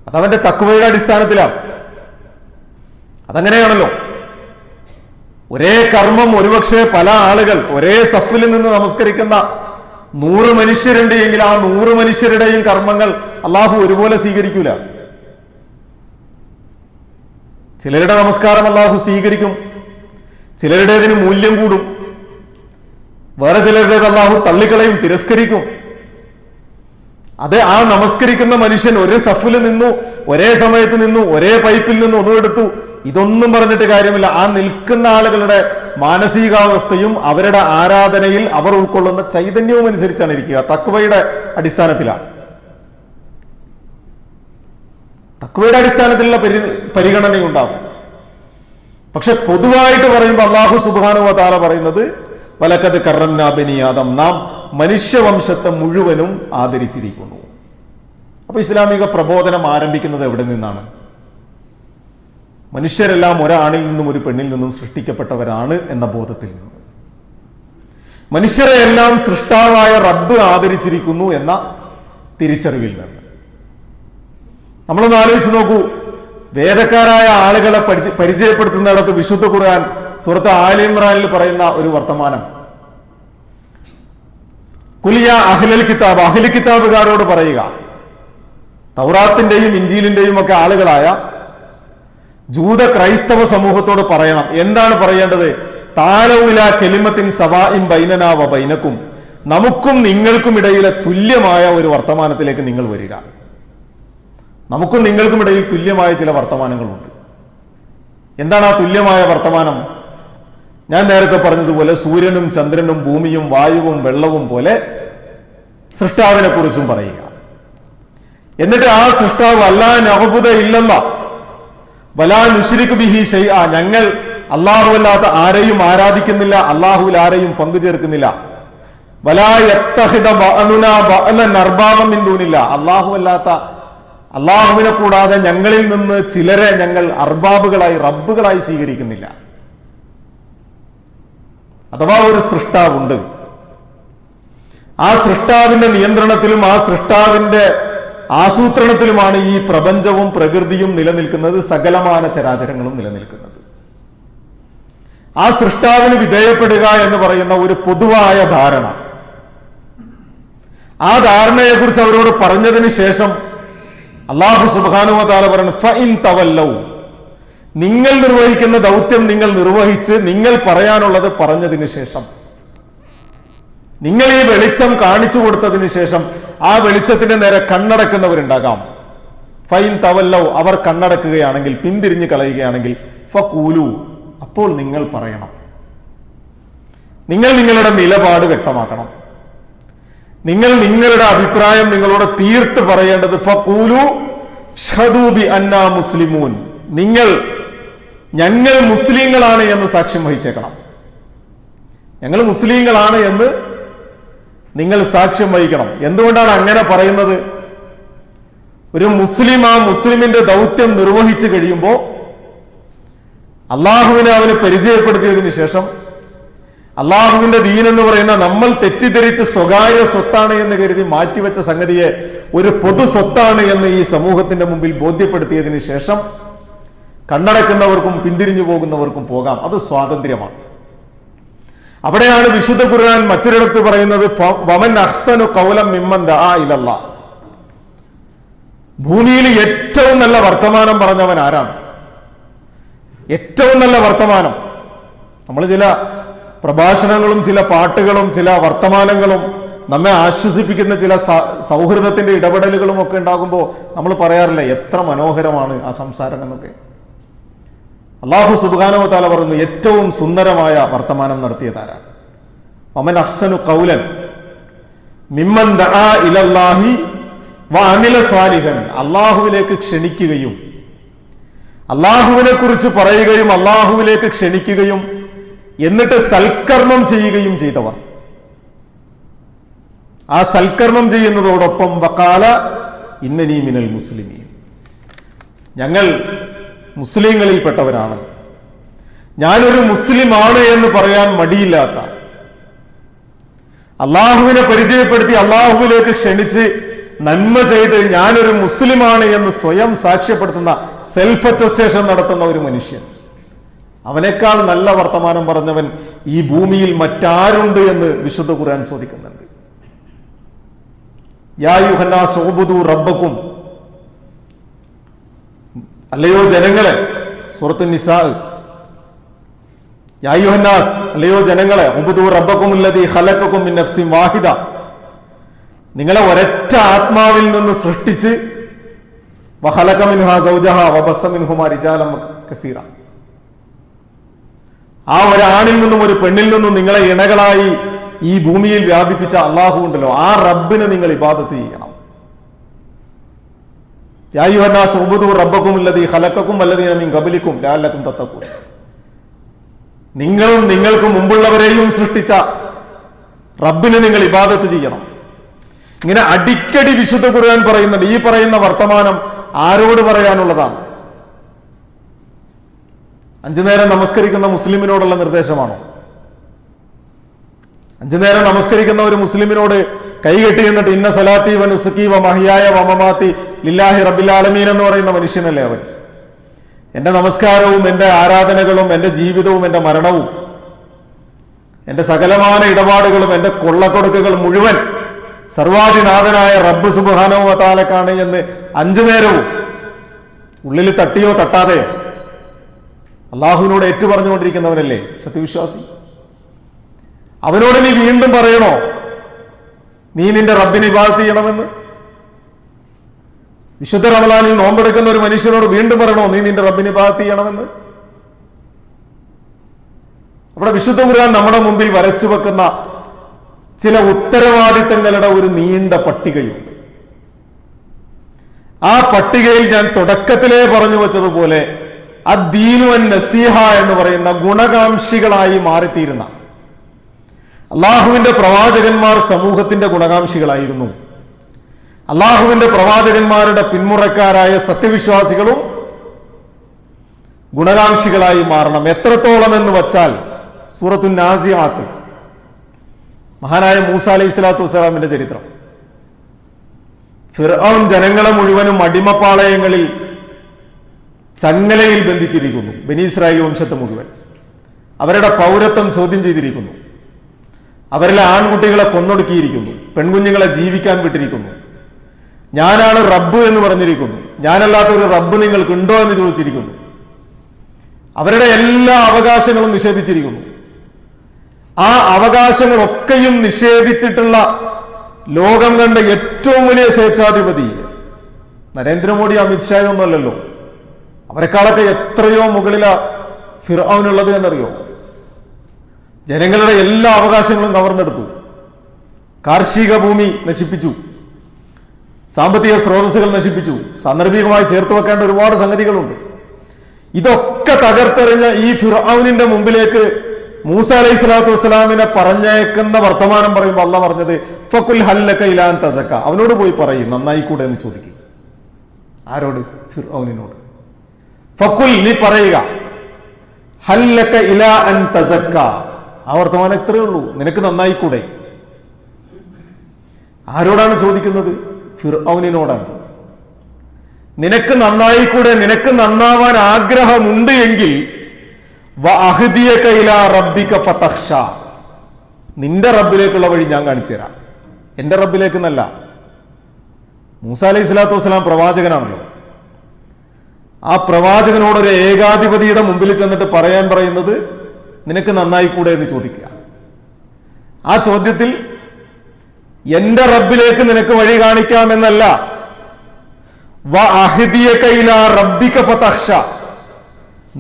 അതവന്റെ തഖ്വയുടെ അടിസ്ഥാനത്തിലാണ്. അതങ്ങനെയാണല്ലോ. ഒരേ കർമ്മം ഒരുപക്ഷെ പല ആളുകൾ ഒരേ സഫിൽ നിന്ന് നമസ്കരിക്കുന്ന 100 മനുഷ്യരുണ്ട് എങ്കിൽ ആ 100 മനുഷ്യരുടെയും കർമ്മങ്ങൾ അള്ളാഹു ഒരുപോലെ സ്വീകരിക്കൂല. ചിലരുടെ നമസ്കാരം അള്ളാഹു സ്വീകരിക്കും, ചിലരുടേതിന് മൂല്യം കൂടും, വേറെ ചിലരുടേത് അള്ളാഹു തള്ളിക്കളയും, തിരസ്കരിക്കും. അത് ആ നമസ്കരിക്കുന്ന മനുഷ്യൻ ഒരേ സഫിൽ നിന്നു, ഒരേ സമയത്ത് നിന്നു, ഒരേ പൈപ്പിൽ നിന്ന് ഒന്നുമെടുത്തു, ഇതൊന്നും പറഞ്ഞിട്ട് കാര്യമില്ല. ആ നിൽക്കുന്ന ആളുകളുടെ മാനസികാവസ്ഥയും അവരുടെ ആരാധനയിൽ അവർ ഉൾക്കൊള്ളുന്ന ചൈതന്യവും അനുസരിച്ചാണ് ഇരിക്കുക. തഖ്വയുടെ അടിസ്ഥാനത്തിലാണ്, തഖ്വയുടെ അടിസ്ഥാനത്തിലുള്ള പരിഗണനയുണ്ടാകും. പക്ഷെ പൊതുവായിട്ട് പറയുമ്പോൾ അല്ലാഹു സുബ്ഹാനഹു വ തആല പറയുന്നത് വലഖദ് കറംനാ ബനി ആദം, നാം മനുഷ്യവംശത്തെ മുഴുവനും ആദരിച്ചിരിക്കുന്നു. അപ്പൊ ഇസ്ലാമിക പ്രബോധനം ആരംഭിക്കുന്നത് എവിടെ നിന്നാണ്? മനുഷ്യരെല്ലാം ഒരാണിൽ നിന്നും ഒരു പെണ്ണിൽ നിന്നും സൃഷ്ടിക്കപ്പെട്ടവരാണ് എന്ന ബോധത്തിൽ നിന്ന്, മനുഷ്യരെ എല്ലാം സൃഷ്ടാവായ റബ്ബ് ആദരിച്ചിരിക്കുന്നു എന്ന തിരിച്ചറിവിൽ നിന്ന്. നമ്മളൊന്ന് ആലോചിച്ച് നോക്കൂ, വേദക്കാരായ ആളുകളെ പരിചയപ്പെടുത്തുന്നിടത്ത് വിശുദ്ധ ഖുർആൻ സൂറത്ത് ആൽ ഇംറാനിൽ പറയുന്ന ഒരു വർത്തമാനം, കുലിയ അഹ്ലൽ കിതാബ്, അഹ്ലി കിതാബുകാരോട് പറയുക, തൗറാത്തിന്റെയും ഇഞ്ചീലിന്റെയും ഒക്കെ ആളുകളായ ജൂത ക്രൈസ്തവ സമൂഹത്തോട് പറയണം. എന്താണ് പറയേണ്ടത്? താലൗല കലിമത്തിൻ സവാഇൻ ബൈനനാ വ ബൈനക്കും, നമുക്കും നിങ്ങൾക്കും ഇടയിലെ തുല്യമായ ഒരു വർത്തമാനത്തിലേക്ക് നിങ്ങൾ വരിക. നമുക്കും നിങ്ങൾക്കും ഇടയിൽ തുല്യമായ ചില വർത്തമാനങ്ങളുണ്ട്. എന്താണ് ആ തുല്യമായ വർത്തമാനം? ഞാൻ നേരത്തെ പറഞ്ഞതുപോലെ സൂര്യനും ചന്ദ്രനും ഭൂമിയും വായുവും വെള്ളവും പോലെ സൃഷ്ടാവിനെ കുറിച്ചും പറയുക. എന്നിട്ട് ആ സൃഷ്ടാവ് അല്ലാ നഅ്ബുദ ഇല്ലല്ലാ വലാ നുശ്രികു ബിഹി ശൈഅ, ഞങ്ങൾ അല്ലാഹു അല്ലാത്ത ആരെയും ആരാധിക്കുന്നില്ല, അല്ലാഹുവിൽ ആരെയും പങ്കുചേർക്കുന്നില്ല. വലാ യത്തഖിദ ബഅലുനാ ബഅലൻ അർബാബൻ മിൻ ദൂനില്ലാ, അല്ലാഹു അല്ലാത്ത, അല്ലാഹുവിനെ കൂടാതെ ഞങ്ങളിൽ നിന്ന് ചിലരെ ഞങ്ങൾ അർബാബുകളായി, റബ്ബുകളായി സ്വീകരിക്കുന്നില്ല. അഥവാ ഒരു സൃഷ്ടാവുണ്ട്. ആ സൃഷ്ടാവിന്റെ നിയന്ത്രണത്തിലും ആ സൃഷ്ടാവിന്റെ ആസൂത്രണത്തിലുമാണ് ഈ പ്രപഞ്ചവും പ്രകൃതിയും നിലനിൽക്കുന്നത്, സകലമാന ചരാചരങ്ങളും നിലനിൽക്കുന്നത്. ആ സൃഷ്ടാവിന് വിധേയപ്പെടുക എന്ന് പറയുന്ന ഒരു പൊതുവായ ധാരണ, ആ ധാരണയെക്കുറിച്ച് അവരോട് പറഞ്ഞതിന് ശേഷം അല്ലാഹു സുബ്ഹാനഹു വ തആല പറഞ്ഞു, ഫഇൻ തവല്ലൗ, നിങ്ങൾ നിർവഹിക്കുന്ന ദൗത്യം നിങ്ങൾ നിർവഹിച്ച് നിങ്ങൾ പറയാനുള്ളത് പറഞ്ഞതിന് ശേഷം, നിങ്ങൾ ഈ വെളിച്ചം കാണിച്ചു കൊടുത്തതിന് ശേഷം ആ വെളിച്ചത്തിന്റെ നേരെ കണ്ണടക്കുന്നവരുണ്ടാകാം. ഫൈൻ തവല്ലൗ, അവർ കണ്ണടക്കുകയാണെങ്കിൽ, പിന്തിരിഞ്ഞു കളയുകയാണെങ്കിൽ, ഫഖൂലു, അപ്പോൾ നിങ്ങൾ പറയണം, നിങ്ങൾ നിങ്ങളുടെ നിലപാട് വ്യക്തമാക്കണം, നിങ്ങൾ നിങ്ങളുടെ അഭിപ്രായം നിങ്ങളോട് തീർത്ത് പറയേണ്ടത് ഫഖൂലു ഷ്ഹദൂ ബി അന്നാ മുസ്ലിമൂൻ, ഞങ്ങൾ മുസ്ലിങ്ങളാണ് എന്ന് സാക്ഷ്യം വഹിച്ചേക്കണം. ഞങ്ങൾ മുസ്ലിങ്ങളാണ് എന്ന് നിങ്ങൾ സാക്ഷ്യം വഹിക്കണം. എന്തുകൊണ്ടാണ് അങ്ങനെ പറയുന്നത്? ഒരു മുസ്ലിം ആ മുസ്ലിമിന്റെ ദൗത്യം നിർവഹിച്ചു കഴിയുമ്പോൾ അള്ളാഹുവിനെ അവന് പരിചയപ്പെടുത്തിയതിനു ശേഷം അള്ളാഹുവിന്റെ ദീൻ എന്ന് പറയുന്ന നമ്മൾ തെറ്റിദ്ധരിച്ച് സ്വകാര്യ സ്വത്താണ് എന്ന് കരുതി മാറ്റിവെച്ച സംഗതിയെ ഒരു പൊതു സ്വത്താണ് എന്ന് ഈ സമൂഹത്തിന്റെ മുമ്പിൽ ബോധ്യപ്പെടുത്തിയതിനു ശേഷം കണ്ണടക്കുന്നവർക്കും പിന്തിരിഞ്ഞു പോകുന്നവർക്കും പോകാം. അത് സ്വാതന്ത്ര്യമാണ്. അവിടെയാണ് വിശുദ്ധ ഖുർആൻ മറ്റൊരിടത്ത് പറയുന്നത്, വമൻ അഹ്സനു ഖൗലൻ മിമ്മൻ ദആ ഇലല്ലാഹ്, ഭൂമിയിൽ ഏറ്റവും നല്ല വർത്തമാനം പറഞ്ഞവൻ ആരാണ്? ഏറ്റവും നല്ല വർത്തമാനം. നമ്മൾ ചില പ്രഭാഷണങ്ങളും ചില പാട്ടുകളും ചില വർത്തമാനങ്ങളും നമ്മെ ആശ്വസിപ്പിക്കുന്ന ചില സൗഹൃദത്തിന്റെ ഇടപെടലുകളും ഒക്കെ ഉണ്ടാകുമ്പോൾ നമ്മൾ പറയാറില്ല, എത്ര മനോഹരമാണ് ആ സംസാരം എന്നൊക്കെ. അല്ലാഹു സുബ്ഹാനഹു വ തആല പറയുന്നു, ഏറ്റവും സുന്ദരമായ വർത്തമാനം നടത്തിയതാരാണ്? വമൻ അഹ്സനു ഖൗലൻ മിമ്മൻ ദആ ഇലല്ലാഹി വഅമില സ്വാലിഹൻ, അല്ലാഹുവിലേക്ക് ക്ഷണിക്കുകയും അല്ലാഹുവിനെ കുറിച്ച് പറയുകയും അല്ലാഹുവിലേക്ക് ക്ഷണിക്കുകയും എന്നിട്ട് സൽക്കർമ്മം ചെയ്യുകയും ചെയ്തവർ. ആ സൽക്കർമ്മം ചെയ്യുന്നതോടൊപ്പം വഖാല ഇന്നനീ മിനൽ മുസ്ലിമീൻ, ഞങ്ങൾ മുസ്ലിങ്ങളിൽപ്പെട്ടവരാണ്, ഞാനൊരു മുസ്ലിമാണ് എന്ന് പറയാൻ മടിയില്ലാത്ത, അള്ളാഹുവിനെ പരിചയപ്പെടുത്തി അള്ളാഹുവിലേക്ക് ക്ഷണിച്ച് നന്മ ചെയ്ത് ഞാനൊരു മുസ്ലിമാണ് എന്ന് സ്വയം സാക്ഷ്യപ്പെടുത്തുന്ന സെൽഫ് അറ്റസ്റ്റേഷൻ നടത്തുന്ന ഒരു മനുഷ്യൻ, അവനേക്കാൾ നല്ല വർത്തമാനം പറഞ്ഞവൻ ഈ ഭൂമിയിൽ മറ്റാരുണ്ട് എന്ന് വിശുദ്ധ ഖുർആൻ ചോദിക്കുന്നുണ്ട്. യാ അയ്യുഹന്നാസ് ഉബ്ദു റബ്ബക്കും, അല്ലയോ ജനങ്ങളെ, സൂറത്തുൻ നിസാ, യാ അയ്യുഹന്നാസ്, അല്ലയോ ജനങ്ങളെ, ഉബ്ദു റബ്ബക്കും അല്ലദീ ഖലഖക്കും മിൻ നഫ്സിൻ വാഹിദ, നിങ്ങളെ ഒരൊറ്റ ആത്മാവിൽ നിന്ന് സൃഷ്ടിച്ച് വഖലഖ മിൻഹാ സൗജഹാ വബസ്സ മിൻഹുമാ റിജാലൻ കസീറ, ആ ഒരാണിൽ നിന്നും ഒരു പെണ്ണിൽ നിന്നും നിങ്ങളെ ഇണകളായി ഈ ഭൂമിയിൽ വ്യാപിപ്പിച്ച അള്ളാഹു ഉണ്ടല്ലോ, ആ റബ്ബിനെ നിങ്ങൾ ഇബാദത്ത് ചെയ്യണം. യാ അയ്യുഹന്നാസ് ഉബ്ദു റബ്ബക്കും അല്ലദീ ഖലഖക്കും വല്ലദീന മിൻ ഖബലിക്കും ലഅല്ലക്കും തത്തഖൂൻ, നിങ്ങളും നിങ്ങൾക്ക് മുമ്പുള്ളവരെയും സൃഷ്ടിച്ച റബ്ബിനെ നിങ്ങൾ ഇബാദത്ത് ചെയ്യണം. ഇങ്ങനെ അടിക്കടി വിശുദ്ധ ഖുർആൻ പറയുന്നുണ്ട്. ഈ പറയുന്ന വർത്തമാനം ആരോട് പറയാനുള്ളതാണ്? 5 നേരം നമസ്കരിക്കുന്ന മുസ്ലിമിനോടുള്ള നിർദ്ദേശമാണോ? 5 നേരം നമസ്കരിക്കുന്ന ഒരു മുസ്ലിമിനോട് കൈകെട്ടി എന്നിട്ട് ഇന്ന സ്വലാത്തി വ നുസുക്കി വ മഹ്യായ വ മമാത്തി ലില്ലാഹി റബ്ബിൽ ആലമീൻ എന്ന് പറയുന്ന മനുഷ്യനല്ലേ അവൻ? എന്റെ നമസ്കാരവും എന്റെ ആരാധനകളും എന്റെ ജീവിതവും എന്റെ മരണവും എന്റെ സകലമാന ഇടപാടുകളും എന്റെ കൊള്ളക്കൊടുക്കുകൾ മുഴുവൻ സർവാധിനാഥനായ റബ്ബ് സുബ്ഹാനഹു വ തആലക്കാണ് എന്ന് 5 നേരവും ഉള്ളിൽ തട്ടിയോ തട്ടാതെയോ അള്ളാഹുവിനോട് ഏറ്റുപറഞ്ഞുകൊണ്ടിരിക്കുന്നവനല്ലേ സത്യവിശ്വാസി? അവനോട് നീ വീണ്ടും പറയണോ നീ നിന്റെ റബ്ബിനെ ഇബാദത്ത് ചെയ്യണമെന്ന്? വിശുദ്ധ റമളാനിൽ നോമ്പെടുക്കുന്ന ഒരു മനുഷ്യനോട് വീണ്ടും പറയണോ നീ നിന്റെ റബ്ബിനെ ഇബാദത്ത് ചെയ്യണമെന്ന്? അവിടെ വിശുദ്ധ ഖുർആൻ നമ്മുടെ മുമ്പിൽ വരച്ചു വെക്കുന്ന ചില ഉത്തരവാദിത്തങ്ങളുടെ ഒരു നീണ്ട പട്ടികയുണ്ട്. ആ പട്ടികയിൽ ഞാൻ തുടക്കത്തിലേ പറഞ്ഞു വെച്ചതുപോലെ അദ്ദീനു അൻ നസീഹ എന്ന് പറയുന്ന ഗുണകാംക്ഷികളായി മാറിത്തീരുന്ന അള്ളാഹുവിന്റെ പ്രവാചകന്മാർ സമൂഹത്തിന്റെ ഗുണകാംക്ഷികളായിരുന്നു. അള്ളാഹുവിന്റെ പ്രവാചകന്മാരുടെ പിന്മുറക്കാരായ സത്യവിശ്വാസികളും ഗുണകാംക്ഷികളായി മാറണം. എത്രത്തോളം എന്ന് വച്ചാൽ സൂറത്തുൻ നാസിആത്ത് മഹാനായ മൂസ അലൈഹി സ്വലാത്തു വസ്സലാമിന്റെ ചരിത്രം. ഫിർഔൻ ജനങ്ങളെ മുഴുവനും അടിമപ്പാളയങ്ങളിൽ ചങ്ങലയിൽ ബന്ധിച്ചിരിക്കുന്നു. ബനി ഇസ്രായേൽ വംശത്തെ മുഴുവൻ അവരുടെ പൗരത്വം ചോദ്യം ചെയ്തിരിക്കുന്നു. അവരിലെ ആൺകുട്ടികളെ കൊന്നൊടുക്കിയിരിക്കുന്നു. പെൺകുഞ്ഞുങ്ങളെ ജീവിക്കാൻ വിട്ടിരിക്കുന്നു. ഞാനാണ് റബ്ബ് എന്ന് പറഞ്ഞിരിക്കുന്നു. ഞാനല്ലാത്ത ഒരു റബ്ബ് നിങ്ങൾക്കുണ്ടോ എന്ന് ചോദിച്ചിരിക്കുന്നു. അവരുടെ എല്ലാ അവകാശങ്ങളും നിഷേധിച്ചിരിക്കുന്നു. ആ അവകാശങ്ങളൊക്കെയും നിഷേധിച്ചിട്ടുള്ള ലോകം കണ്ട ഏറ്റവും വലിയ സ്വേച്ഛാധിപതി നരേന്ദ്രമോദി അമിത്ഷായോ ഒന്നല്ലല്ലോ. അവരെക്കാളൊക്കെ എത്രയോ മുകളിലാ ഫിർഔനുള്ളത് എന്നറിയോ? ജനങ്ങളുടെ എല്ലാ അവകാശങ്ങളും കവർന്നെടുത്തു. കാർഷിക ഭൂമി നശിപ്പിച്ചു, സാമ്പത്തിക സ്രോതസ്സുകൾ നശിപ്പിച്ചു. സാന്ദർഭികമായി ചേർത്ത് വെക്കേണ്ട ഒരുപാട് സംഗതികളുണ്ട്. ഇതൊക്കെ തകർത്തെറിഞ്ഞ ഈ ഫിർഔനിന്റെ മുമ്പിലേക്ക് മൂസ അലൈഹി സ്വലാത്തു വസ്സലാമിനെ പറഞ്ഞേക്കുന്ന വർത്തമാനം പറയുമ്പോൾ അള്ളാഹ് പറഞ്ഞത് ഫകുൽ ഹല്ലക ഇലാ അൻ തസക്ക, അവനോട് പോയി പറയും നന്നായി കൂടെ എന്ന് ചോദിക്കും. ആരോട്? ഫിർഔനിനോട്. ഫകുൽ, നീ പറയുക, ഹല്ലക ഇലാ അൻ തസക്ക. ആ വർത്തമാനം ഇത്രയേ ഉള്ളൂ, നിനക്ക് നന്നായിക്കൂടെ. ആരോടാണ് ചോദിക്കുന്നത്? ഫിർഔനിനോടാണ്. നിനക്ക് നന്നായിക്കൂടെ, നിനക്ക് നന്നാവാൻ ആഗ്രഹമുണ്ട് എങ്കിൽ നിന്റെ റബ്ബിലേക്കുള്ള വഴി ഞാൻ കാണിച്ചു തരാം. എന്റെ റബ്ബിലേക്ക് എന്നല്ല. മൂസ അലൈഹി സ്വലാത്തു വസ്സലാം പ്രവാചകനാണല്ലോ. ആ പ്രവാചകനോടൊരു ഏകാധിപതിയുടെ മുമ്പിൽ ചെന്നിട്ട് പറയാൻ പറയുന്നത് നിനക്ക് നന്നായിക്കൂടെ എന്ന് ചോദിക്കുക. ആ ചോദ്യത്തിൽ എന്റെ റബ്ബിലേക്ക് നിനക്ക് വഴി കാണിക്കാമെന്നല്ല,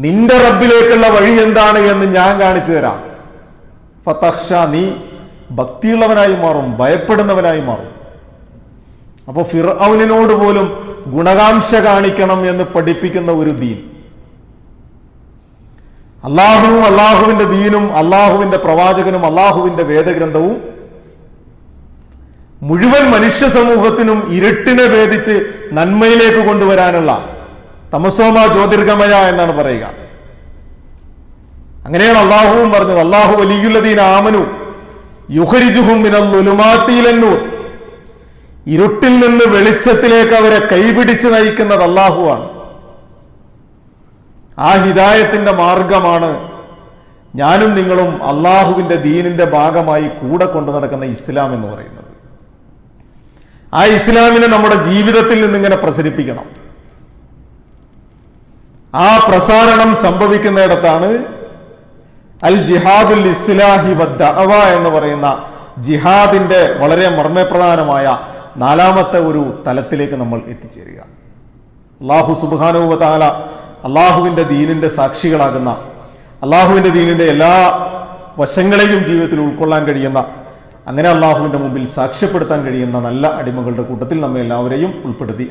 നിന്റെ റബ്ബിലേക്കുള്ള വഴി എന്താണ് എന്ന് ഞാൻ കാണിച്ചു തരാം. ഫതഖ്ഷ, നീ ഭക്തിയുള്ളവനായി മാറും, ഭയപ്പെടുന്നവനായി മാറും. അപ്പൊ ഫിർഔനിനോട് പോലും ഗുണകാംക്ഷ കാണിക്കണം എന്ന് പഠിപ്പിക്കുന്ന ഒരു ദീൻ. അള്ളാഹുവും അള്ളാഹുവിന്റെ ദീനും അള്ളാഹുവിന്റെ പ്രവാചകനും അള്ളാഹുവിന്റെ വേദഗ്രന്ഥവും മുഴുവൻ മനുഷ്യ സമൂഹത്തിനും ഇരുട്ടിനെ ഭേദിച്ച് നന്മയിലേക്ക് കൊണ്ടുവരാനുള്ള തമസോമ ജ്യോതിർഗമയ എന്നാണ് പറയുക. അങ്ങനെയാണ് അള്ളാഹുവും പറഞ്ഞത്. അള്ളാഹു വലിയുല്ലദീന ആമനു യുഖ്രിജുഹും മിനൽ ളുലുമാത്തി ഇലൻ നൂർ. ഇരുട്ടിൽ നിന്ന് വെളിച്ചത്തിലേക്ക് അവരെ കൈപിടിച്ച് നയിക്കുന്നത് അള്ളാഹുവാണ്. ആ ഹിദായത്തിന്റെ മാർഗമാണ് ഞാനും നിങ്ങളും അള്ളാഹുവിന്റെ ദീനിന്റെ ഭാഗമായി കൂടെ കൊണ്ടു നടക്കുന്ന ഇസ്ലാം എന്ന് പറയുന്നത്. ആ ഇസ്ലാമിനെ നമ്മുടെ ജീവിതത്തിൽ നിന്നിങ്ങനെ പ്രസരിപ്പിക്കണം. ആ പ്രസാരണം സംഭവിക്കുന്നിടത്താണ് അൽ ജിഹാദുൽ ഇസ്ലാഹി വദ്ദഅവ എന്ന് പറയുന്ന ജിഹാദിന്റെ വളരെ മർമ്മപ്രധാനമായ നാലാമത്തെ ഒരു തലത്തിലേക്ക് നമ്മൾ എത്തിച്ചേരുക. അല്ലാഹു സുബ്ഹാനഹു വ തആല അള്ളാഹുവിന്റെ ദീനിന്റെ സാക്ഷികളാകുന്ന, അള്ളാഹുവിന്റെ ദീനിന്റെ എല്ലാ വശങ്ങളെയും ജീവിതത്തിൽ ഉൾക്കൊള്ളാൻ കഴിയുന്ന, അങ്ങനെ അള്ളാഹുവിന്റെ മുമ്പിൽ സാക്ഷ്യപ്പെടുത്താൻ കഴിയുന്ന നല്ല അടിമകളുടെ കൂട്ടത്തിൽ നമ്മെ എല്ലാവരെയും ഉൾപ്പെടുത്തി